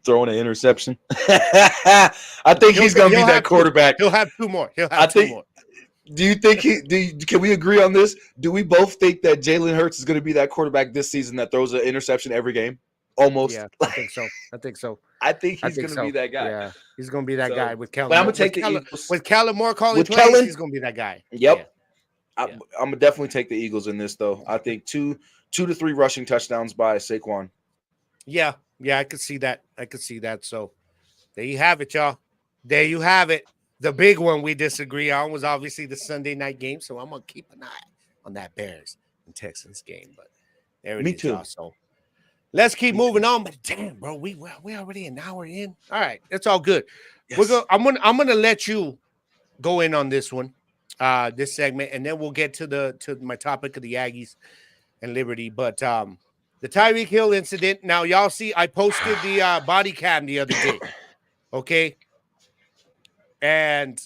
B: throwing an interception. I think he's going to be that quarterback.
A: He'll have two more. Two more.
B: Do you think can we agree on this? Do we both think that Jalen Hurts is going to be that quarterback this season that throws an interception every game? Almost.
A: Yeah, I think so.
B: I think he's going to be that guy.
A: Yeah, he's going to be that guy with Kellen.
B: But I'm going to take the Eagles.
A: With Kellen Moore calling plays, he's going to be that guy.
B: Yep.
A: Yeah.
B: I'm going to definitely take the Eagles in this, though. I think two to three rushing touchdowns by Saquon.
A: Yeah, I could see that. So there you have it, y'all. There you have it. The big one we disagree on was obviously the Sunday night game, so I'm going to keep an eye on that Bears and Texans game. But there it is,
B: too.
A: Y'all. So let's keep moving on. But damn, bro, we already an hour in. All right, it's all good. Yes. I'm gonna let you go in on this one, this segment, and then we'll get to my topic of the Aggies and Liberty. But the Tyreek Hill incident. Now, y'all see, I posted the body cam the other day. Okay. And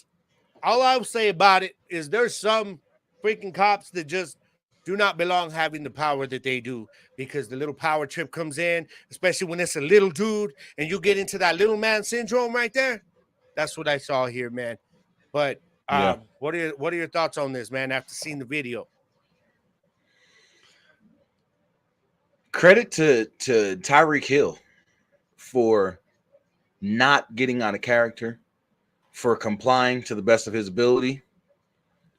A: all I'll say about it is there's some freaking cops that just do not belong having the power that they do because the little power trip comes in, especially when it's a little dude and you get into that little man syndrome right there. That's what I saw here, man. But what are your thoughts on this, man, after seeing the video?
B: Credit to Tyreek Hill for not getting out of character, for complying to the best of his ability.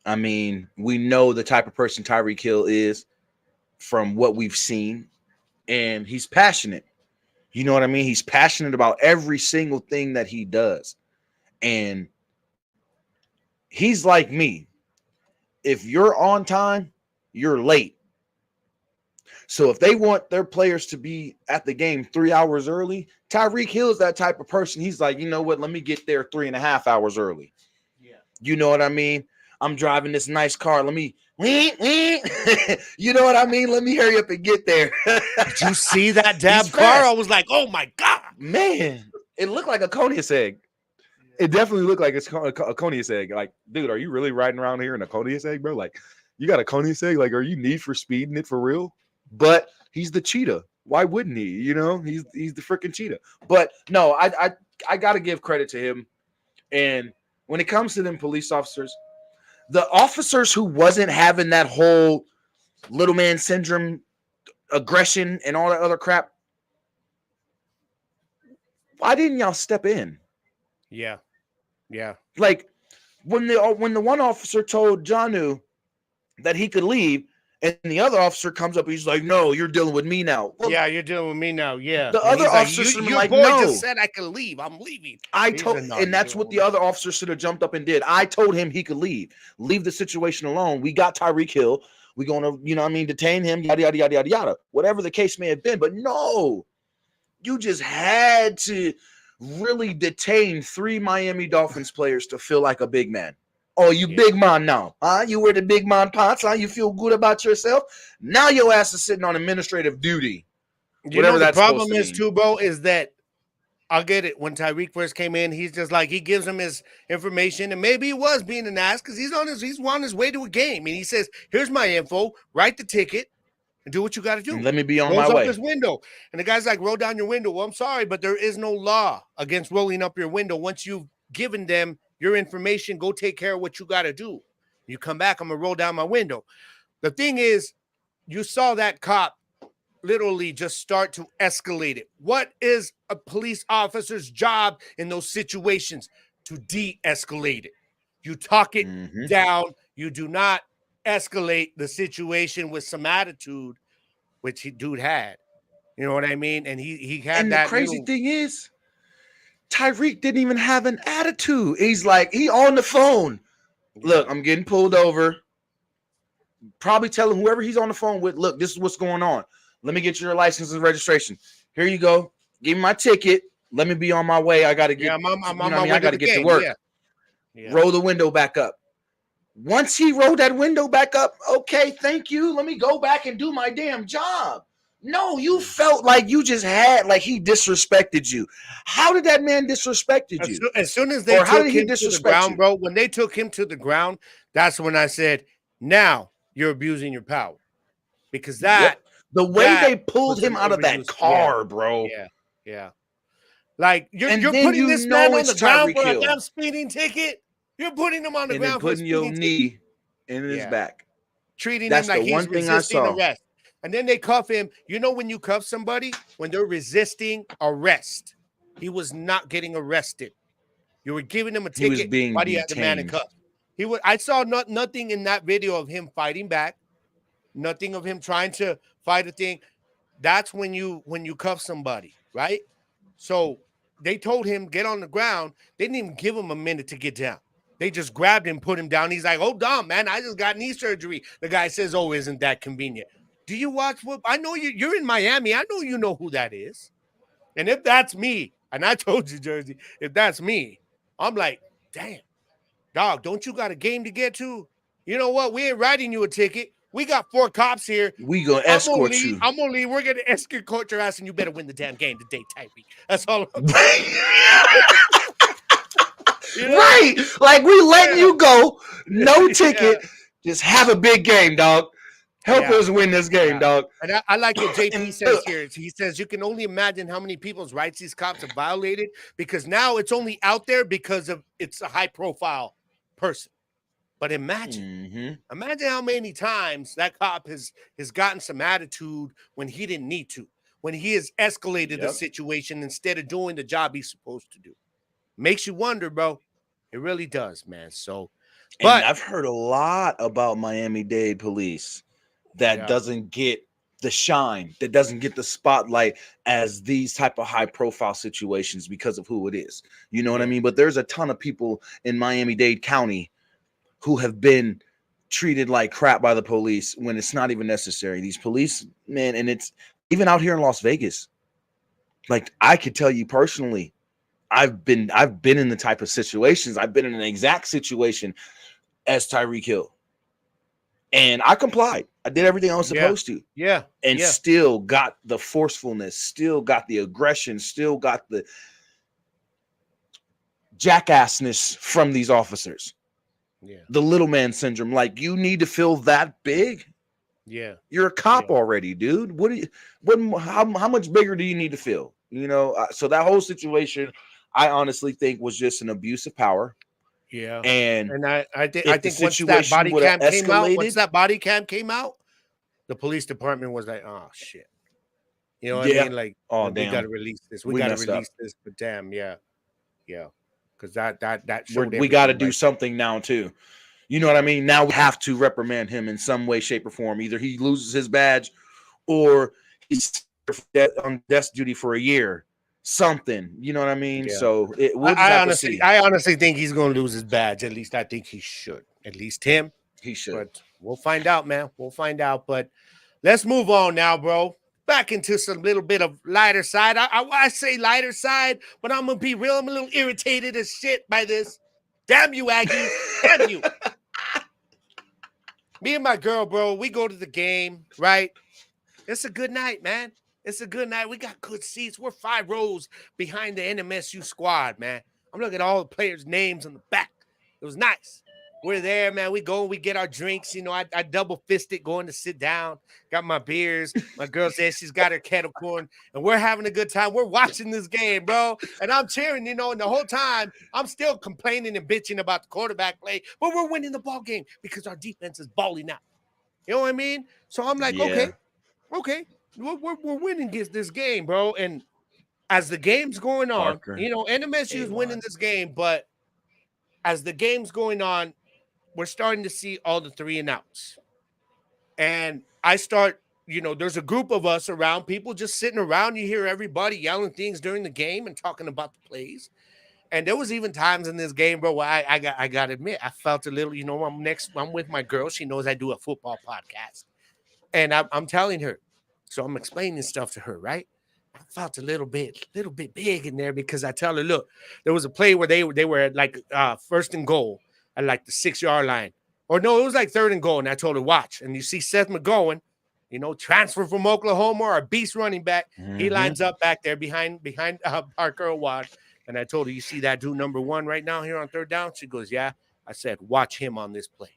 B: I mean, we know the type of person Tyreek Hill is from what we've seen, and he's passionate. You know what I mean? He's passionate about every single thing that he does. And he's like me. If you're on time, you're late. So if they want their players to be at the game 3 hours early, Tyreek Hill is that type of person. He's like, you know what? Let me get there 3.5 hours early. Yeah. You know what I mean? I'm driving this nice car. Let me, you know what I mean? Let me hurry up and get there.
A: Did you see that damn car? I was like, oh my God.
B: Man. It looked like a Conius egg. It definitely looked like it's a Conius egg. Like, dude, are you really riding around here in a Conius egg, bro? Like, you got a Conius egg? Like, are you Need for Speeding it for real? But he's the cheetah. Why wouldn't he? You know, he's the freaking cheetah. But no, I gotta give credit to him. And when it comes to them police officers, the officers who wasn't having that whole little man syndrome, aggression, and all that other crap, why didn't y'all step in?
A: Yeah. Yeah.
B: Like when the one officer told Janu that he could leave, and the other officer comes up, he's like, "No, you're dealing with me now." Well,
A: Yeah, you're dealing with me now. Yeah.
B: the
A: And
B: other
A: he's like,
B: officer should have been
A: your
B: like,
A: boy
B: "No,
A: just said I could leave. I'm leaving.
B: I
A: He's
B: told,"
A: like, no,
B: and
A: you're
B: that's
A: dealing
B: what
A: with
B: the
A: me.
B: other officer should have jumped up and did. I told him he could leave the situation alone. We got Tyreek Hill. We're gonna, detain him, yada yada yada yada yada, whatever the case may have been. But no, you just had to really detain 3 Miami Dolphins players to feel like a big man. Oh, you big man now, huh? You wear the big man pants, huh? You feel good about yourself. Now your ass is sitting on administrative duty,
A: You know
B: whatever
A: the
B: that's supposed
A: problem
B: to
A: is
B: mean.
A: too, bro, is that I'll get it. When Tyreek first came in, he's just like he gives him his information, and maybe he was being an ass because he's on his way to a game, and he says, "Here's my info. Write the ticket and do what you got to
B: And
A: do."
B: let me be on my
A: Rolls up
B: way.
A: his window, and the guy's like, "Roll down your window." Well, I'm sorry, but there is no law against rolling up your window. Once you've given them your information, go take care of what you got to do. You come back, I'm gonna roll down my window. The thing is, you saw that cop literally just start to escalate it. What is a police officer's job in those situations? To de-escalate it. You talk it down. You do not escalate the situation with some attitude, which dude had. You know what I mean? And he had
B: And the
A: that
B: crazy
A: little.
B: thing is, Tyreek didn't even have an attitude. He's like, he on the phone. Look, I'm getting pulled over. Probably telling whoever he's on the phone with, look, this is what's going on. Let me get your license and registration. Here you go. Give me my ticket. Let me be on my way. I got to get,
A: I'm on my way
B: I got
A: to
B: to
A: the
B: get to
A: game.
B: work.
A: Yeah.
B: Roll the window back up. Once he rolled that window back up, okay, thank you. Let me go back and do my damn job. No, you felt like you just had, like he disrespected you. How did that man disrespected you?
A: As soon as they
B: Or how
A: took
B: did he
A: him to the
B: disrespect
A: ground,
B: you?
A: bro, when they took him to the ground, that's when I said, now you're abusing your power. Because
B: Yep. The way
A: that
B: they pulled
A: was an
B: him out of that
A: overuse. Yeah,
B: car, bro.
A: yeah. Like
B: And
A: you're
B: then
A: putting
B: you
A: this man
B: know
A: on the
B: it's
A: ground
B: Tyreek
A: for a
B: Hill.
A: damn speeding ticket. You're putting him on the
B: And then
A: ground for a
B: putting your
A: speeding ticket.
B: knee in his back.
A: Treating him
B: That's the
A: like he's
B: one thing I
A: resisting
B: saw.
A: arrest. And then they cuff him. You know when you cuff somebody? When they're resisting arrest. He was not getting arrested. You were giving him a
B: He was
A: ticket
B: being
A: while he had the man in
B: detained.
A: cuffs. I saw nothing in that video of him fighting back. Nothing of him trying to fight a thing. That's when you cuff somebody, right? So they told him get on the ground. They didn't even give him a minute to get down. They just grabbed him, put him down. He's like, "Hold on, man. I just got knee surgery." The guy says, "Oh, isn't that convenient?" Do you watch what? I know you're in Miami. I know you know who that is. And if that's me, and I told you, Jersey, if that's me, I'm like, damn, dog, don't you got a game to get to? You know what? We ain't writing you a ticket. We got 4 cops here.
B: We gonna escort you.
A: I'm gonna leave. We're gonna escort your ass, and you better win the damn game today, Tyreek. That's all.
B: Right. Like we letting you go. No ticket. Just have a big game, dog. Help us win this game, dog.
A: And I like what JP says here. He says you can only imagine how many people's rights these cops have violated because now it's only out there because of it's a high profile person. But imagine how many times that cop has gotten some attitude when he didn't need to, when he has escalated the situation instead of doing the job he's supposed to do. Makes you wonder, bro. It really does, man. So, but
B: and I've heard a lot about Miami-Dade police that doesn't get the shine, that doesn't get the spotlight as these type of high profile situations because of who it is. You know what I mean? But there's a ton of people in Miami-Dade County who have been treated like crap by the police when it's not even necessary. These police, man, and it's even out here in Las Vegas. Like I could tell you personally, I've been in the type of situations. I've been in an exact situation as Tyreek Hill. And I complied. I did everything I was supposed to. And still got the forcefulness, still got the aggression, still got the jackassness from these officers.
A: Yeah.
B: The little man syndrome. Like, you need to feel that big.
A: Yeah.
B: You're a cop
A: Yeah.
B: already, dude. What do you? What? How much bigger do you need to feel? You know. So that whole situation, I honestly think was just an abuse of power.
A: Yeah.
B: And
A: And I
B: if the
A: think once that
B: situation
A: body
B: would have
A: cam came out,
B: escalated,
A: the police department was like, "Oh shit." You know what I
B: yeah.
A: mean? Like,
B: Oh
A: we got
B: damn,
A: to release this. We
B: we
A: got to
B: messed up.
A: release this. But damn, yeah, yeah, because that showed
B: We got to
A: everything
B: do
A: right there.
B: something now too. You know what I
A: Yeah,
B: mean? Now we have to reprimand him in some way, shape, or form. Either he loses his badge, or he's on desk duty for a year. Something. You know what I mean?
A: yeah.
B: So we'll just have to see.
A: I honestly think he's going to lose his badge. At least I think he should. At least him.
B: He should.
A: But we'll find out, man. We'll find out. But let's move on now, bro. Back into some little bit of lighter side. I say lighter side, but I'm gonna be real. I'm a little irritated as shit by this. Damn you, Aggies. Damn you. Me and my girl, bro, we go to the game, right? It's a good night, man. It's a good night. We got good seats. We're 5 rows behind the NMSU squad, man. I'm looking at all the players' names on the back. It was nice. We're there, man. We go, we get our drinks. You know, I double fisted going to sit down. Got my beers. My girl says she's got her kettle corn, and we're having a good time. We're watching this game, bro. And I'm cheering, you know, and the whole time I'm still complaining and bitching about the quarterback play, but we're winning the ball game because our defense is balling out. You know what I mean? So I'm like,
B: Yeah.
A: okay, we're winning this game, bro. And as the game's going on,
B: Parker.
A: you know, NMSU is winning
B: A1.
A: this game, but as the game's going on, we're starting to see all the 3-and-outs. And I start, you know, there's a group of us around, people just sitting around. You hear everybody yelling things during the game and talking about the plays. And there was even times in this game, bro, where I got to admit, I felt a little, you know, I'm with my girl. She knows I do a football podcast. And I'm telling her, so I'm explaining stuff to her, right? I felt a little bit big in there because I tell her, look, there was a play where they were at like first and goal at like the 6-yard line. Or no, it was like third and goal. And I told her, watch. And you see Seth McGowan, you know, transfer from Oklahoma, our beast running back. He
B: Mm-hmm.
A: lines up back there behind Parker Awad. And I told her, you see that dude number 1 right now here on third down? She goes, yeah. I said, watch him on this play.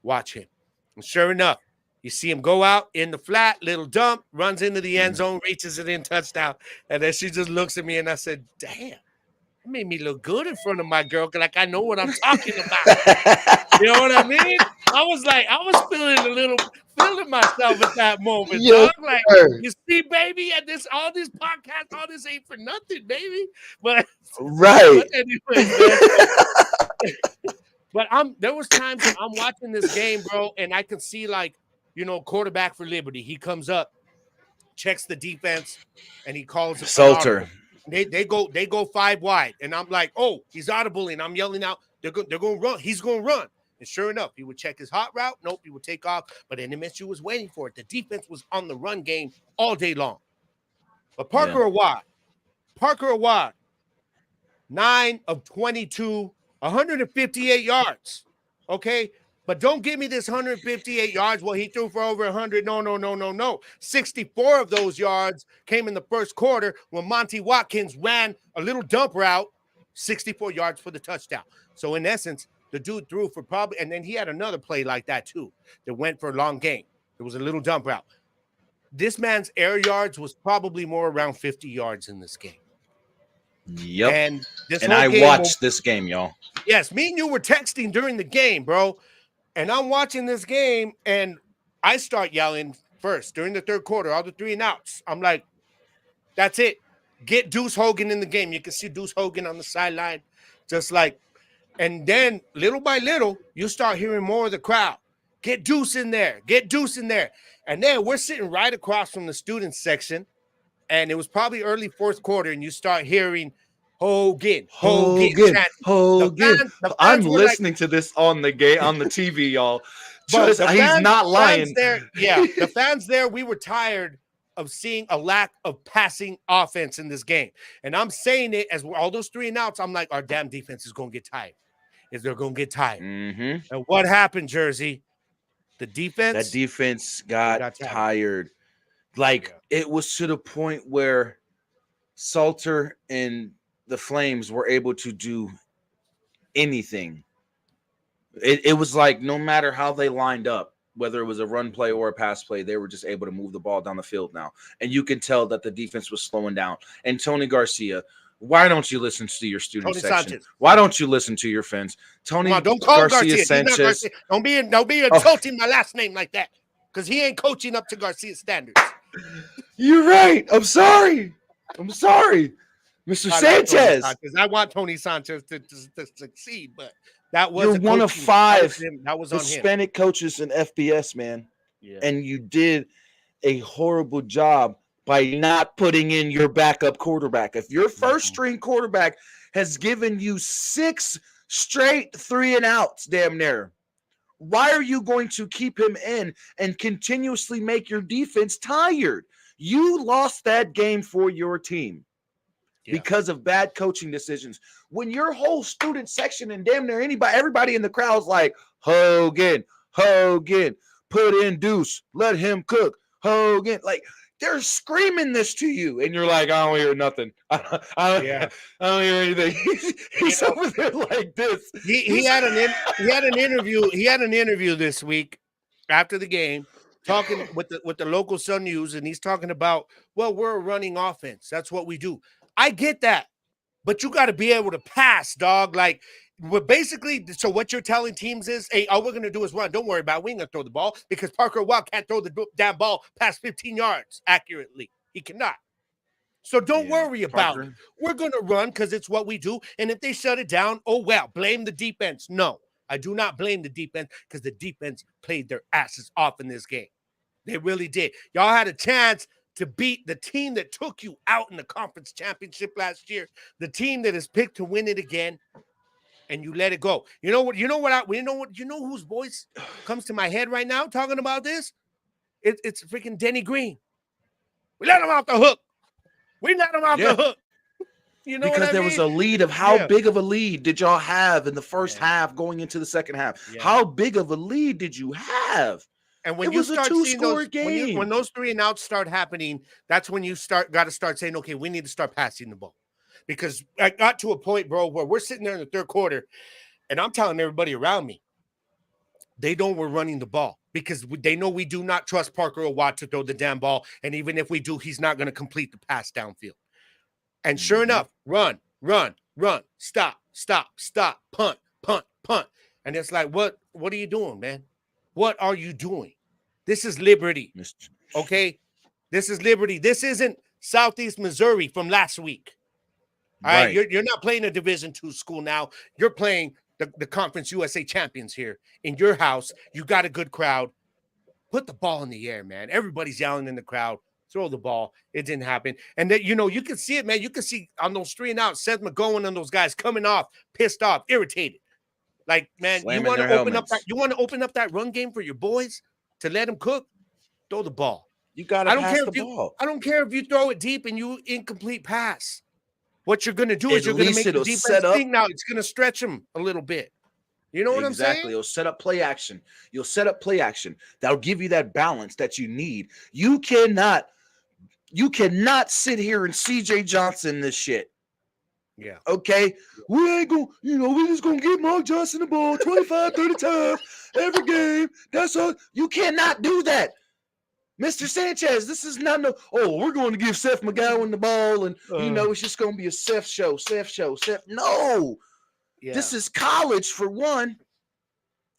A: Watch him. And sure enough, you see him go out in the flat, little dump, runs into the end zone, reaches it in, touchdown. And then she just looks at me and I said, damn, that made me look good in front of my girl. Like I know what I'm talking about. You know what I mean? I was feeling myself at that moment,
B: Yo,
A: dog. Like,
B: sir.
A: you see, baby, at all this podcast, all this ain't for nothing, baby. But
B: Right.
A: anyways, man. So, but there was times where I'm watching this game, bro, and I can see like, you know, quarterback for Liberty. He comes up, checks the defense, and he calls an
B: Salter.
A: audible. They go 5 wide, and I'm like, oh, he's audible, and I'm yelling out, they're going to run. He's going to run. And sure enough, he would check his hot route. Nope, he would take off. But NMSU was waiting for it. The defense was on the run game all day long. But Parker Awad, 9 of 22, 158 yards. Okay. But don't give me this 158 yards. Well, he threw for over 100. No. 64 of those yards came in the first quarter when Monty Watkins ran a little dump route, 64 yards for the touchdown. So, in essence, the dude threw for probably, and then he had another play like that too that went for a long game. It was a little dump route. This man's air yards was probably more around 50 yards in this game.
B: Yep.
A: And this
B: And
A: whole
B: I
A: game,
B: watched this game, y'all.
A: yes, me and you were texting during the game, bro. And I'm watching this game, and I start yelling first during the third quarter, all the 3-and-outs. I'm like, that's it. Get Deuce Hogan in the game. You can see Deuce Hogan on the sideline, just like, and then little by little, you start hearing more of the crowd. Get Deuce in there. Get Deuce in there. And then we're sitting right across from the student section, and it was probably early fourth quarter, and you start hearing Hogan chanting.
B: Hogan.
A: The
B: I'm
A: fans were like,
B: listening to this on the TV, y'all.
A: bro,
B: Just he's not lying.
A: The fans there, we were tired of seeing a lack of passing offense in this game. And I'm saying it as all those 3-and-outs, I'm like, our damn defense is going to get tired. They're going to get tired.
B: Mm-hmm.
A: And what happened, Jersey? The
B: That
A: defense,
B: defense
A: they
B: got
A: got
B: tired. Like,
A: Yeah.
B: it was to the point where Salter and the Flames were able to do anything. It was like no matter how they lined up, whether it was a run play or a pass play, they were just able to move the ball down the field now. And you can tell that the defense was slowing down. And Tony Garcia, why don't you listen to your student
A: Tony
B: section?
A: Sanchez.
B: Why don't you listen to your fans?
A: Come
B: Tony
A: on, don't call him
B: Garcia
A: Garcia. He's not
B: Sanchez.
A: Garcia. Don't be insulting my last name like that. Because he ain't coaching up to Garcia's standards.
B: You're right. I'm sorry. Mr. Sanchez.
A: I want Tony Sanchez to succeed, but that was
B: You're one of 5
A: that was on him.
B: Hispanic coaches in FBS, man.
A: Yeah.
B: And you did a horrible job by not putting in your backup quarterback. If your first string quarterback has given you 6 straight 3-and-outs, damn near, why are you going to keep him in and continuously make your defense tired? You lost that game for your team because of bad coaching decisions. When your whole student section and damn near everybody in the crowd's like, Hogan, put in Deuce, let him cook, Hogan. Like, they're screaming this to you, and you're like, I don't hear nothing. I don't hear anything. He's over there like this.
A: He had an interview this week after the game, talking with the local Sun News, and he's talking about, well, we're a running offense. That's what we do. I get that, but you got to be able to pass, dog. Like, basically, so what you're telling teams is, hey, all we're going to do is run. Don't worry about it. We ain't going to throw the ball because Parker Wild can't throw the damn ball past 15 yards accurately. He cannot. So don't worry about it. We're going to run because it's what we do. And if they shut it down, oh, well, blame the defense. No, I do not blame the defense because the defense played their asses off in this game. They really did. Y'all had a chance to beat the team that took you out in the conference championship last year, the team that is picked to win it again, and you let it go. You know whose voice comes to my head right now talking about this? It's freaking Denny Green. We let him off the hook. The hook. You know,
B: because there was a lead of how big of a lead did y'all have in the first half going into the second half? Yeah. How big of a lead did you have?
A: And when you start seeing those, when those 3-and-outs start happening, that's when you got to start saying, okay, we need to start passing the ball. Because I got to a point, bro, where we're sitting there in the third quarter, and I'm telling everybody around me, they know we're running the ball because they know we do not trust Parker or Watt to throw the damn ball. And even if we do, he's not going to complete the pass downfield. And sure enough, run, stop, punt. And it's like, what are you doing, man? What are you doing? This is Liberty, okay? This is Liberty. This isn't Southeast Missouri from last week. All right, you're not playing a Division II school now. You're playing the Conference USA champions here in your house. You got a good crowd. Put the ball in the air, man. Everybody's yelling in the crowd. Throw the ball. It didn't happen. And that, you can see it, man. You can see on those 3-and-outs, Seth McGowan and those guys coming off, pissed off, irritated. Like, man, you want to open up that run game for your boys to let them cook? Throw the ball.
B: You got to pass the ball.
A: I don't care if you throw it deep and you incomplete pass. What you're going to do is you're going to make the defense think now. It's going to stretch them a little bit. You know what I'm saying?
B: Exactly. You'll set up play action. That'll give you that balance that you need. You cannot sit here and CJ Johnson this shit.
A: Yeah.
B: Okay. We ain't going, we're just going to give Mark Johnson the ball 25, 30 times every game. That's all. You cannot do that. Mr. Sanchez, this is not we're going to give Seth McGowan the ball and, it's just going to be a Seth show. No. Yeah. This is college for one.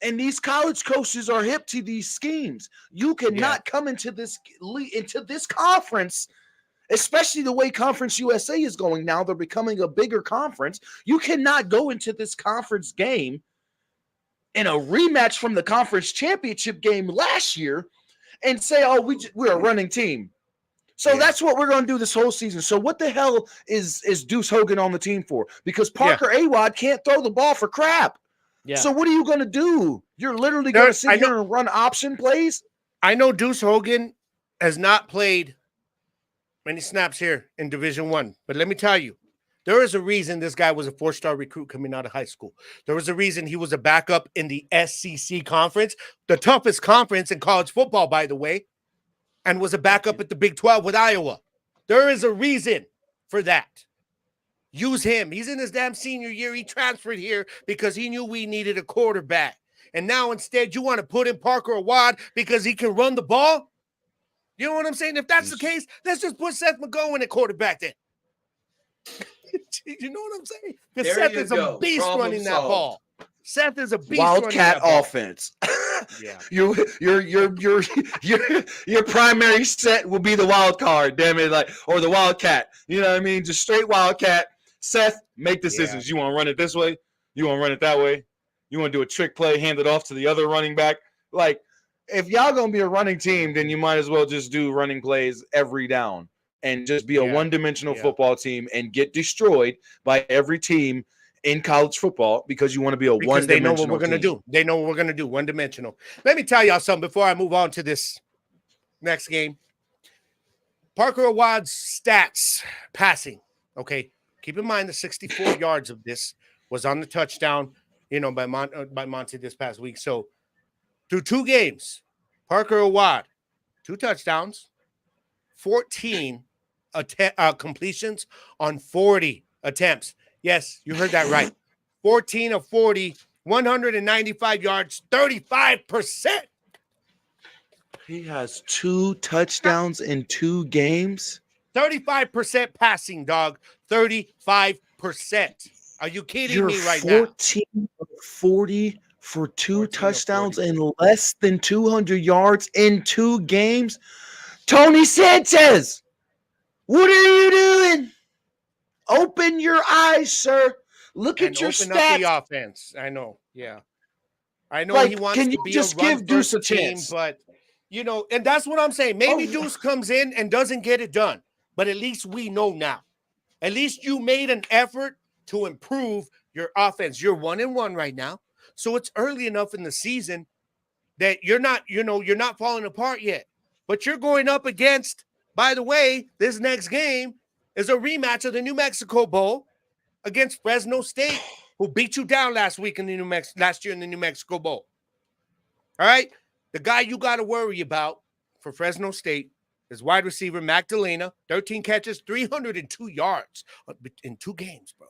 B: And these college coaches are hip to these schemes. You cannot come into this conference, especially the way Conference USA is going now. They're becoming a bigger conference. You cannot go into this conference game in a rematch from the conference championship game last year and say, we're a running team. So that's what we're going to do this whole season. So what the hell is Deuce Hogan on the team for? Because Parker Awad can't throw the ball for crap. Yeah. So what are you going to do? You're literally going to sit here and run option plays?
A: I know Deuce Hogan has not played many snaps here in Division I, but let me tell you, there is a reason this guy was a 4-star recruit coming out of high school. There was a reason he was a backup in the SEC conference, the toughest conference in college football, by the way, and was a backup at the Big 12 with Iowa. There is a reason for that. Use him. He's in his damn senior year. He transferred here because he knew we needed a quarterback. And now instead you want to put in Parker Awad because he can run the ball? You know what I'm saying? If that's the case, let's just put Seth McGowan at quarterback then. You know what I'm saying? Because Seth is a beast running that ball. Seth is a beast
B: Wildcat
A: running that
B: offense.
A: Yeah.
B: your primary set will be the wild card, damn it, like, or the wildcat. You know what I mean? Just straight wildcat. Seth, make decisions. You want to run it this way? You want to run it that way? You want to do a trick play, hand it off to the other running back? Like, if y'all gonna be a running team, then you might as well just do running plays every down and just be a one-dimensional football team and get destroyed by every team in college football because you want to be a one-dimensional team.
A: They know what we're going to do. They know what we're going to do, one-dimensional. Let me tell y'all something before I move on to this next game. Parker Awad's stats passing, okay? Keep in mind the 64 yards of this was on the touchdown, by Monty this past week. So through 2 games, Parker Awad, 2 touchdowns, 14 completions on 40 attempts. Yes, you heard that right. 14 of 40, 195 yards, 35%.
B: He has 2 touchdowns in 2 games.
A: 35% passing, dog. 35%. Are you kidding me right now?
B: 14 of 40 for 2 touchdowns and less than 200 yards in 2 games. Tony Sanchez, what are you doing? Open your eyes, sir. Look at your stats.
A: Open up the offense. I know. Yeah. I know he wants to be
B: just
A: a run
B: give Deuce a
A: team,
B: chance?
A: but, and that's what I'm saying. Maybe Deuce comes in and doesn't get it done, but at least we know now. At least you made an effort to improve your offense. You're 1-1 right now, so it's early enough in the season that you're not falling apart yet. But you're going up against, by the way, this next game is a rematch of the New Mexico Bowl against Fresno State, who beat you down last year in the New Mexico Bowl. All right? The guy you got to worry about for Fresno State is wide receiver Magdalena, 13 catches, 302 yards in 2 games, bro.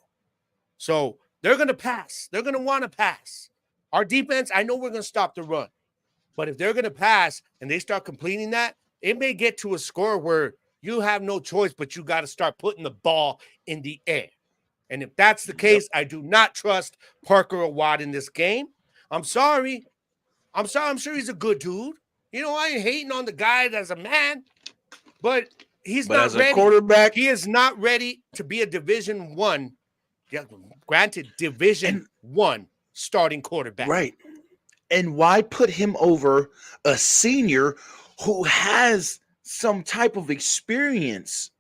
A: So they're going to pass. They're going to want to pass. Our defense, I know we're going to stop the run. But if they're going to pass and they start completing that, it may get to a score where you have no choice, but you got to start putting the ball in the air. And if that's the case, I do not trust Parker Awad in this game. I'm sorry. I'm sure he's a good dude. I ain't hating on the guy as a man, but he's not ready.
B: As a quarterback,
A: he is not ready to be a Division I. Yeah, granted, Division I starting quarterback.
B: Right. And why put him over a senior who has some type of experience?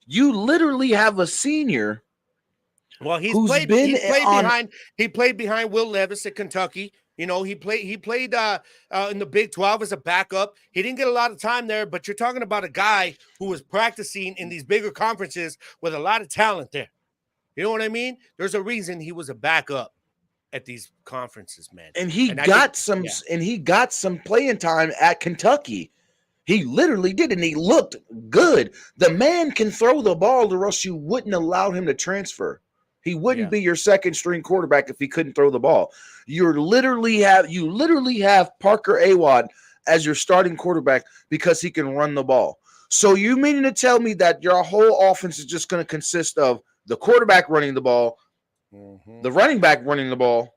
B: You literally have a senior.
A: Well, he played behind Will Levis at Kentucky. He played in the Big 12 as a backup. He didn't get a lot of time there, but you're talking about a guy who was practicing in these bigger conferences with a lot of talent there. You know what I mean? There's a reason he was a backup at these conferences, man.
B: And he got some playing time at Kentucky. He literally did, and he looked good. The man can throw the ball, or else you wouldn't allow him to transfer. He wouldn't be your second string quarterback if he couldn't throw the ball. You literally have Parker Awad as your starting quarterback because he can run the ball. So you meaning to tell me that your whole offense is just going to consist of the quarterback running the ball, the running back running the ball,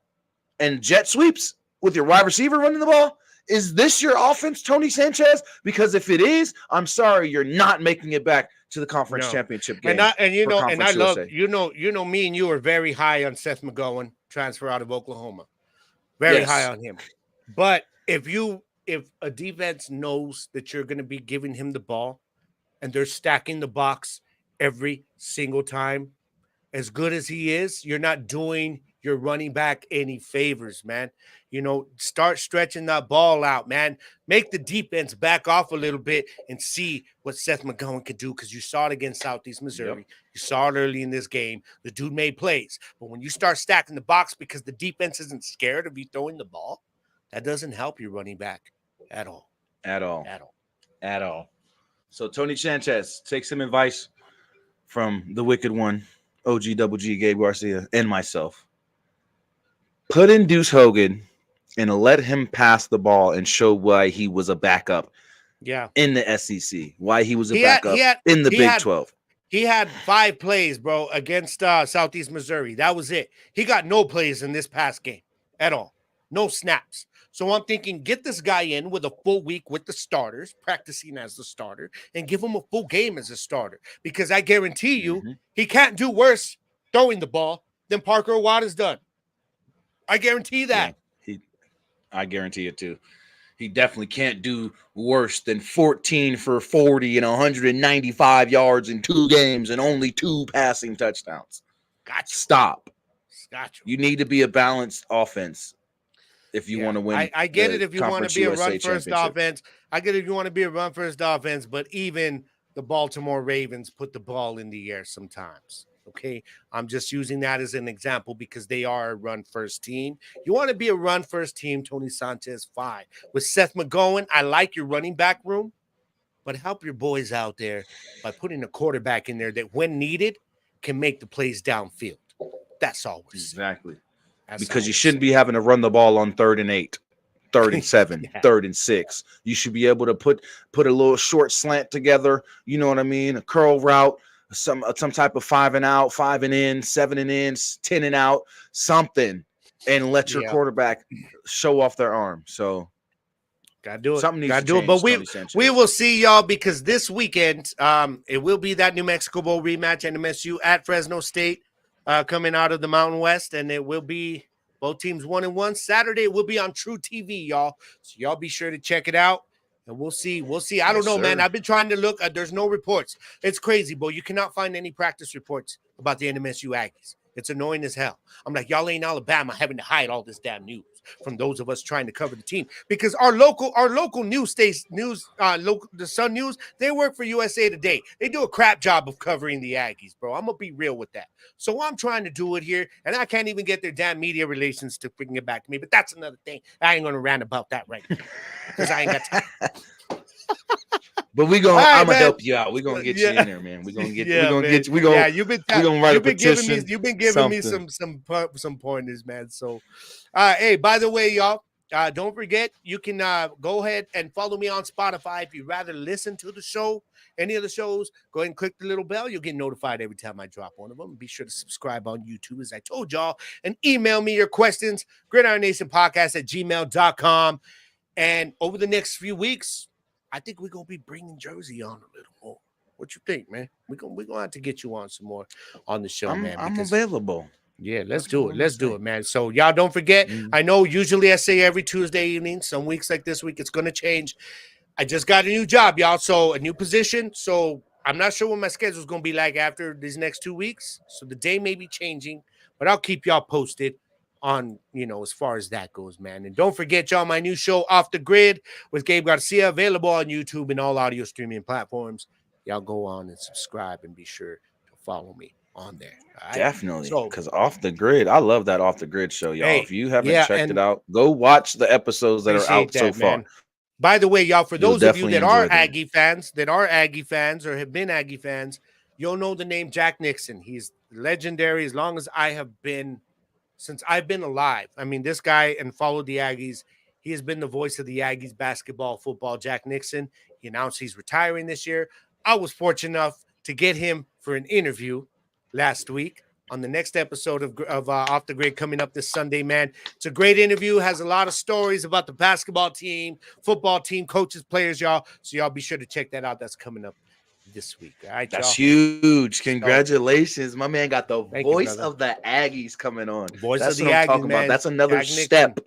B: and jet sweeps with your wide receiver running the ball? Is this your offense, Tony Sanchez? Because if it is, I'm sorry, you're not making it back to the conference championship game.
A: Me and you are very high on Seth McGowan, transfer out of Oklahoma. Very high on him. But if a defense knows that you're going to be giving him the ball and they're stacking the box every single time, as good as he is, you're not doing your running back any favors, man. Start stretching that ball out, man. Make the defense back off a little bit and see what Seth McGowan can do, because you saw it against Southeast Missouri. Yep. You saw it early in this game. The dude made plays. But when you start stacking the box because the defense isn't scared of you throwing the ball, that doesn't help your running back at all.
B: At all. So Tony Sanchez, take some advice from the wicked one. OG Double G, Gabe Garcia, and myself. Put in Deuce Hogan and let him pass the ball and show why he was a backup
A: Yeah.
B: in the SEC, why he was a
A: He had he
B: backup
A: had
B: in the
A: he
B: Big
A: had
B: 12.
A: he had 5 plays, bro, against Southeast Missouri. That was it. He got no plays in this past game at all. No snaps. So I'm thinking, get this guy in with a full week with the starters, practicing as the starter, and give him a full game as a starter. Because I guarantee you,
B: Mm-hmm.
A: he can't do worse throwing the ball than Parker Watt done. I guarantee
B: Yeah,
A: that.
B: I guarantee it too. He definitely can't do worse than 14 for 40 and 195 yards in 2 games and only 2 passing touchdowns.
A: Got you.
B: Stop.
A: Got you.
B: You need to be a balanced offense if you
A: Yeah,
B: want to win
A: I get it
B: the
A: if you want to
B: Conference
A: be a
B: USA
A: run first
B: championship.
A: offense. I get it if you want to be a run first offense, but even the Baltimore Ravens put the ball in the air sometimes. Okay. I'm just using that as an example because they are a run first team. You want to be a run first team, Tony Sanchez, fine. With Seth McGowan, I like your running back room, but help your boys out there by putting a quarterback in there that, when needed, can make the plays downfield. That's all we're saying.
B: Exactly.
A: That's
B: Because
A: all
B: you
A: we're
B: shouldn't
A: saying.
B: be having to run the ball on 3rd and 8, 3rd and 7,
A: Yeah.
B: 3rd and 6. You should be able to put a little short slant together. You know what I mean? A curl route, some type of 5 and out, 5 and in, 7 and in, 10 and out, something, and let your
A: Yeah.
B: quarterback show off their arm. So
A: Gotta do it.
B: something needs
A: Gotta
B: to
A: do it. But
B: change,
A: we
B: Tony
A: we
B: Sanchez.
A: will see y'all because this weekend, it will be that New Mexico Bowl rematch, NMSU at Fresno State, coming out of the Mountain West, and it will be both teams 1-1. Saturday it will be on True TV, y'all. So y'all be sure to check it out. And we'll see. We'll see. I don't
B: Yes,
A: know, man.
B: sir.
A: I've been trying to look. There's no reports. It's crazy, bro. You cannot find any practice reports about the NMSU Aggies. It's annoying as hell. I'm like, y'all ain't Alabama having to hide all this damn news from those of us trying to cover the team because our local news station the Sun News, they work for USA Today. They do a crap job of covering the Aggies, bro. I'm gonna be real with that. So I'm trying to do it here, and I can't even get their damn media relations to bring it back to me. But that's another thing. I ain't gonna rant about that right now because I ain't got time.
B: But
A: All
B: I'm
A: right,
B: gonna
A: man.
B: help you out. We're gonna get you
A: Yeah,
B: in there, man. We're
A: yeah,
B: gonna
A: man.
B: get you.
A: Yeah,
B: We're gonna write a
A: you've
B: petition.
A: been giving me
B: Something.
A: some pointers, man. So, hey, by the way, y'all, don't forget you can go ahead and follow me on Spotify if you rather listen to the show. Any of the shows, go ahead and click the little bell. You'll get notified every time I drop one of them. Be sure to subscribe on YouTube, as I told y'all, and email me your questions, gridironnationpodcast@gmail.com. And over the next few weeks, I think we're gonna be bringing Jersey on a little more. What you think, man? We're gonna have to get you on some more on the show, man.
B: I'm
A: Because
B: available.
A: yeah, let's
B: That's all
A: do it.
B: I'm gonna
A: Let's do
B: say.
A: it, man. So y'all don't forget.
B: Mm.
A: I know usually I say every Tuesday evening. Some weeks like this week, it's gonna change. I just got a new job, y'all. So a new position. So I'm not sure what my schedule is gonna be like after these next 2 weeks. So the day may be changing, but I'll keep y'all posted on, as far as that goes, man. And don't forget, y'all, my new show, Off the Grid with Gabe Garcia, available on YouTube and all audio streaming platforms. Y'all go on and subscribe and be sure to follow me on there. All right.
B: Definitely,
A: So,
B: because Off the Grid, I love that Off the Grid show, y'all. If
A: hey,
B: you haven't
A: yeah,
B: checked it
A: and
B: out, go watch the episodes that are
A: appreciate
B: out so
A: that,
B: far.
A: man. By the way, y'all, for
B: You'll
A: those of you
B: definitely
A: that are
B: enjoy them.
A: Aggie fans or have been Aggie fans, you'll know the name Jack Nixon. He's legendary as long as I have been, since I've been alive. I mean, this guy and followed the Aggies. He has been the voice of the Aggies basketball, football, Jack Nixon. He announced he's retiring this year. I was fortunate enough to get him for an interview last week on the next episode of Off the Grid coming up this Sunday, man. It's a great interview, has a lot of stories about the basketball team, football team, coaches, players, y'all. So y'all be sure to check that out. That's coming up this week. All right,
B: That's
A: y'all.
B: huge.
A: So
B: Congratulations. My man got the
A: thank you,
B: voice
A: brother.
B: of the Aggies coming on.
A: Voice of
B: That's
A: the
B: what I'm
A: Aggies,
B: talking about.
A: man.
B: That's another
A: Jack Nixon.
B: step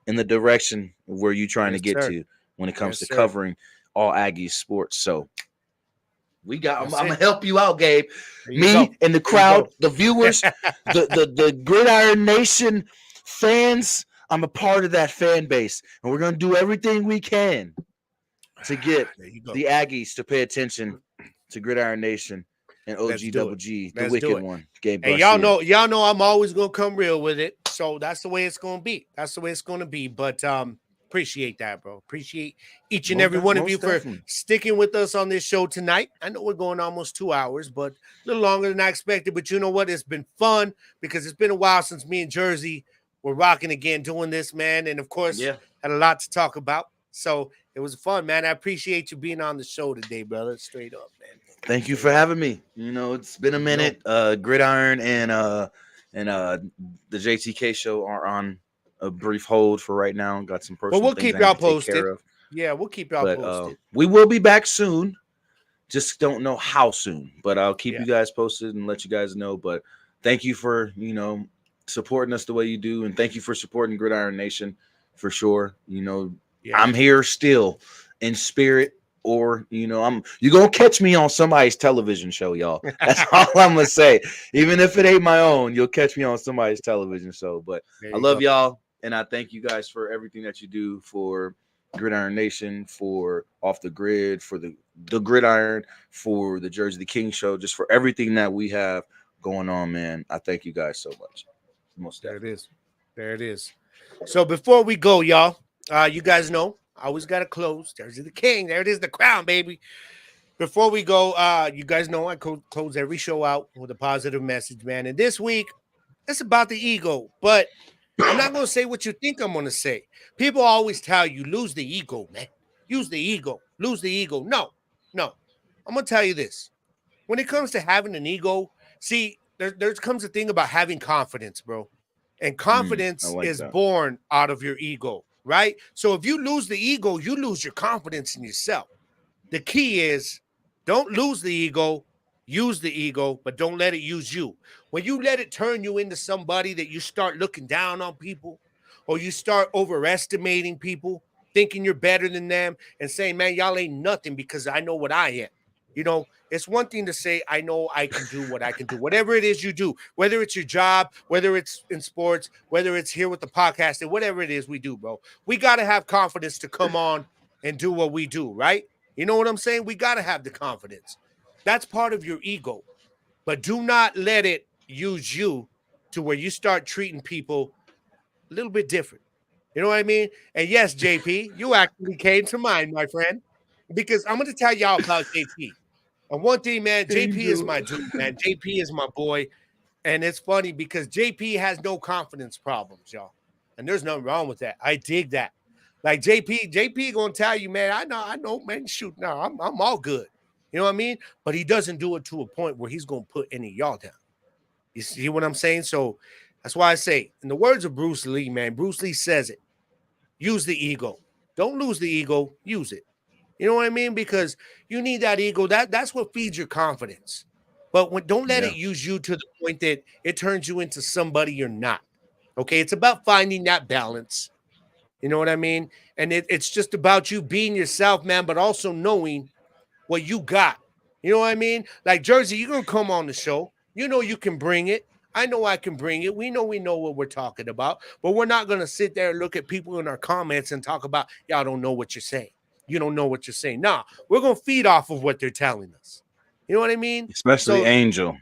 B: in the direction of where you're trying to
A: Yes,
B: get
A: sir.
B: to when it comes
A: Yes,
B: to
A: sir.
B: covering all Aggies sports. So I'm
A: That's
B: gonna
A: it.
B: help you out, Gabe.
A: There you
B: Me
A: go.
B: and the
A: There you
B: crowd,
A: go.
B: the viewers, the Gridiron Nation fans. I'm a part of that fan base, and we're gonna do everything we can to get
A: There you go.
B: the Aggies to pay attention to Gridiron Nation and
A: Let's
B: OG
A: do
B: Double
A: it.
B: G, the
A: Let's do
B: wicked
A: it.
B: one, Gabe
A: Hey,
B: Garcia.
A: y'all know I'm always gonna come real with it. So that's the way it's gonna be. That's the way it's gonna be. But Appreciate that, bro. Appreciate each and
B: Most,
A: every one of you
B: most
A: for
B: definitely.
A: sticking with us on this show tonight. I know we're going almost 2 hours, but a little longer than I expected. But you know what? It's been fun because it's been a while since me and Jersey were rocking again doing this, man. And of course,
B: Yeah.
A: had a lot to talk about. So it was fun, man. I appreciate you being on the show today, brother. Straight up, man.
B: Thank you for
A: Straight up.
B: having me. You know, it's been a
A: You know,
B: minute. Gridiron and the JTK show are on a brief hold for right now. Got some
A: but
B: personal
A: we'll
B: things
A: keep
B: I need
A: y'all
B: to take care
A: posted.
B: of.
A: Yeah, we'll keep y'all
B: But
A: posted.
B: we will be back soon. Just don't know how soon. But I'll keep
A: Yeah,
B: you guys posted and let you guys know. But thank you for, supporting us the way you do. And thank you for supporting Gridiron Nation for sure.
A: yeah.
B: I'm here still in spirit. Or you gonna catch me on somebody's television show, y'all. That's all I'm gonna say. Even if it ain't my own, you'll catch me on somebody's television show. But
A: There
B: I
A: you go.
B: love y'all, and I thank you guys for everything that you do for Gridiron Nation, for Off the Grid, for the Gridiron, for the Jersey the King show, just for everything that we have going on, man. I thank you guys so much. Most
A: There it
B: definitely.
A: is. There it is. So before we go, y'all, you guys know I always got to close. There's the king. There it is, the crown, baby. Before we go, you guys know I close every show out with a positive message, man. And this week, it's about the ego, but I'm not going to say what you think I'm going to say. People always tell you, lose the ego, man. Use the ego. Lose the ego. No, no. I'm going to tell you this. When it comes to having an ego, see, there comes a thing about having confidence, bro. And
B: I
A: confidence
B: like
A: is
B: that.
A: born out of your ego, right? So if you lose the ego, you lose your confidence in yourself. The key is don't lose the ego, use the ego, but don't let it use you. When you let it turn you into somebody that you start looking down on people or you start overestimating people, thinking you're better than them and saying, man, y'all ain't nothing because I know what I am. It's one thing to say, I know I can do what I can do, whatever it is you do, whether it's your job, whether it's in sports, whether it's here with the podcast, and whatever it is we do, bro. We got to have confidence to come on and do what we do, right? You know what I'm saying? We got to have the confidence. That's part of your ego. But do not let it use you to where you start treating people a little bit different. You know what I mean? And yes, JP, you actually came to mind, my friend, because I'm going to tell y'all about JP. And one thing, man, JP is
B: Angel.
A: my dude, man. JP is my boy. And it's funny because JP has no confidence problems, y'all. And there's nothing wrong with that. I dig that. Like JP gonna tell you, man, I know, man, shoot, no, I'm all good. You know what I mean? But he doesn't do it to a point where he's gonna put any of y'all down. You see what I'm saying? So that's why I say, in the words of Bruce Lee, man, Bruce Lee says it: use the ego. Don't lose the ego, use it. You know what I mean? Because you need that ego. That's what feeds your confidence. But don't let it
B: Yeah,
A: use you to the point that it turns you into somebody you're not. Okay, it's about finding that balance. You know what I mean? And it's just about you being yourself, man, but also knowing what you got. You know what I mean? Like Jersey, you're gonna come on the show. You know you can bring it. I know I can bring it. We know what we're talking about, but we're not gonna sit there and look at people in our comments and talk about y'all don't know what you're saying. You don't know what you're saying. Nah, we're gonna feed off of what they're telling us. You know what I mean?
B: especially
A: So
B: Angel.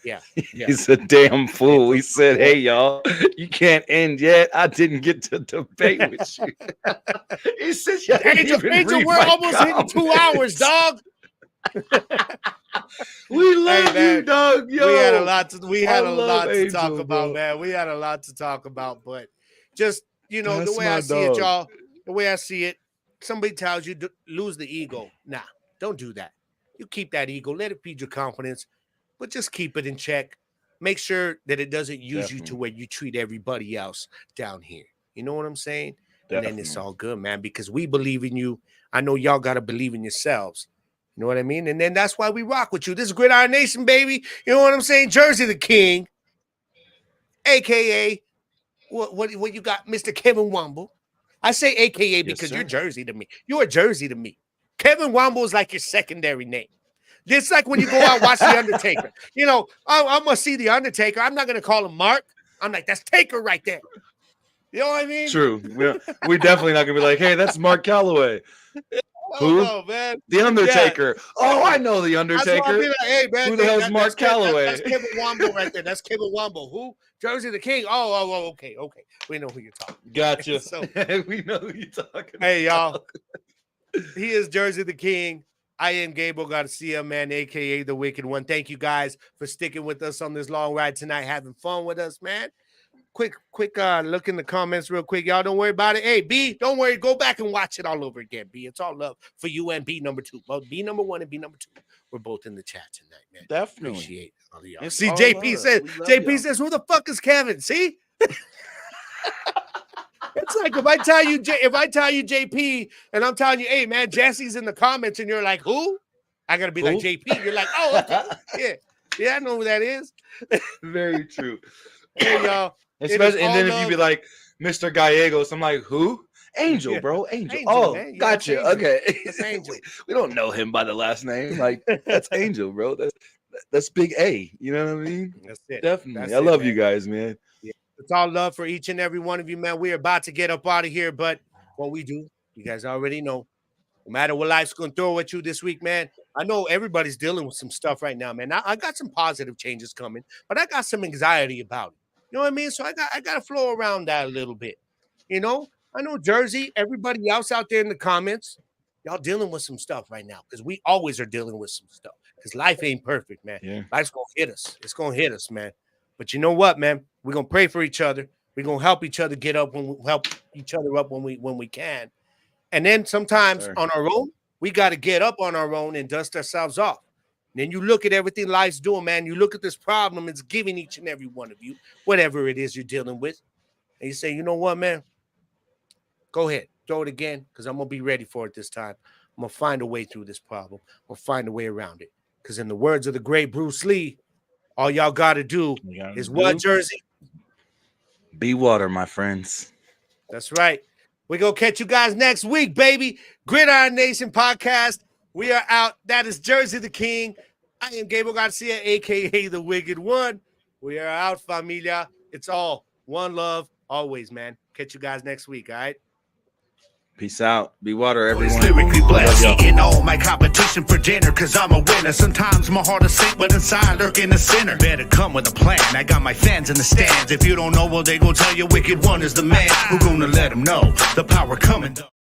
A: yeah, yeah.
B: He's a damn fool.
A: Angel's
B: He said,
A: my boy.
B: "Hey, y'all, you can't end yet. I didn't get to debate with you." He said, "Y'all didn't even
A: Angel,
B: read
A: we're
B: my
A: almost hitting 2 hours,
B: comments."
A: dog.
B: We
A: Hey
B: love you,
A: man,
B: dog. Yo,
A: we
B: I
A: had a
B: love
A: lot to talk
B: Angel,
A: about,
B: bro.
A: man. We had a lot to talk about, but just the
B: That's
A: way I
B: my
A: see it,
B: dog.
A: y'all, the way I see it, somebody tells you to lose the ego. Nah, don't do that. You keep that ego, let it feed your confidence, but just keep it in check. Make sure that it doesn't use you to
B: Definitely,
A: where you treat everybody else down here. You know what I'm saying? And then it's
B: definitely.
A: all good, man, because we believe in you. I know y'all got to believe in yourselves. You know what I mean? And then that's why we rock with you. This is Gridiron Nation, baby. You know what I'm saying? Jersey the King, aka what you got, Mr. Kevin Womble. I say AKA
B: Yes,
A: because you're
B: sir.
A: Jersey to me. You're a Jersey to me. Kevin Womble is like your secondary name. It's like when you go out and watch The Undertaker. I'm going to see The Undertaker. I'm not going to call him Mark. I'm like, that's Taker right there. You know what I mean?
B: True. We definitely not gonna be like, "Hey, that's Mark Calloway."
A: don't know, man.
B: The Undertaker. Oh, I know the
A: That's why I
B: Undertaker.
A: be like, hey, man.
B: Who the hell's Mark Calloway?
A: That's Kevin Wombo right there. That's Kevin Wombo. Who? Jersey the King. Oh, okay. We know who you're talking about.
B: Gotcha.
A: So,
B: we know who you're talking
A: hey,
B: about.
A: y'all. He is Jersey the King. I am Gable Garcia, man, a.k.a. The Wicked One. Thank you guys for sticking with us on this long ride tonight, having fun with us, man. Quick look in the comments real quick. Y'all don't worry about it. Hey, B, don't worry. Go back and watch it all over again, B. It's all love for you and B number 2. Both B number 1 and B number 2. We're both in the chat tonight, man.
B: Definitely.
A: Appreciate all of y'all.
B: It's
A: See,
B: all
A: JP
B: love.
A: says, who the fuck is Kevin? See? It's like if I tell you JP and I'm telling you, hey man, Jesse's in the comments, and you're like, who? I gotta be like JP. You're like, oh, okay. Yeah, I know who that is.
B: Very true.
A: Hey, y'all.
B: Especially, and then if you be like Mr. Gallegos, I'm like, who? Angel, bro. Angel. Oh, man. Gotcha. Angel. Okay.
A: That's Angel.
B: We don't know him by the last name. Like, that's Angel, bro. That's Big A. You know what I mean?
A: That's it.
B: Definitely. I love you guys, man.
A: Yeah. It's all love for each and every one of you, man. We're about to get up out of here, but what we do, you guys already know. No matter what life's going to throw at you this week, man, I know everybody's dealing with some stuff right now, man. I got some positive changes coming, but I got some anxiety about it. You know what I mean? So I got to flow around that a little bit. You know, I know Jersey, everybody else out there in the comments, y'all dealing with some stuff right now because we always are dealing with some stuff because life ain't perfect, man.
B: Yeah.
A: Life's going to hit us. It's going to hit us, man. But you know what, man? We're going to pray for each other. We're going to help each other get up help each other up when we can. And then sometimes on our own, we got to get up on our own and dust ourselves off. And then you look at everything life's doing, man. You look at this problem it's giving each and every one of you, whatever it is you're dealing with. And you say, you know what, man? Go ahead. Throw it again because I'm going to be ready for it this time. I'm going to find a way through this problem. Or find a way around it. Because in the words of the great Bruce Lee, all y'all got to do is what, Jersey?
B: Be water, my friends.
A: That's right. We're going to catch you guys next week, baby. Gridiron Nation podcast. We are out. That is Jersey the King. I am Gable Garcia, a.k.a. The Wicked One. We are out, familia. It's all one love always, man. Catch you guys next week, all right?
B: Peace out. Be water, everyone.
C: Lyrically blessed, eating all my competition for dinner, cause I'm a winner. Sometimes my heart is sick, but inside lurking a sinner. Better come with a plan. I got my fans in the stands. If you don't know, well, they gon' tell you Wicked One is the man. Who gonna let them know the power coming?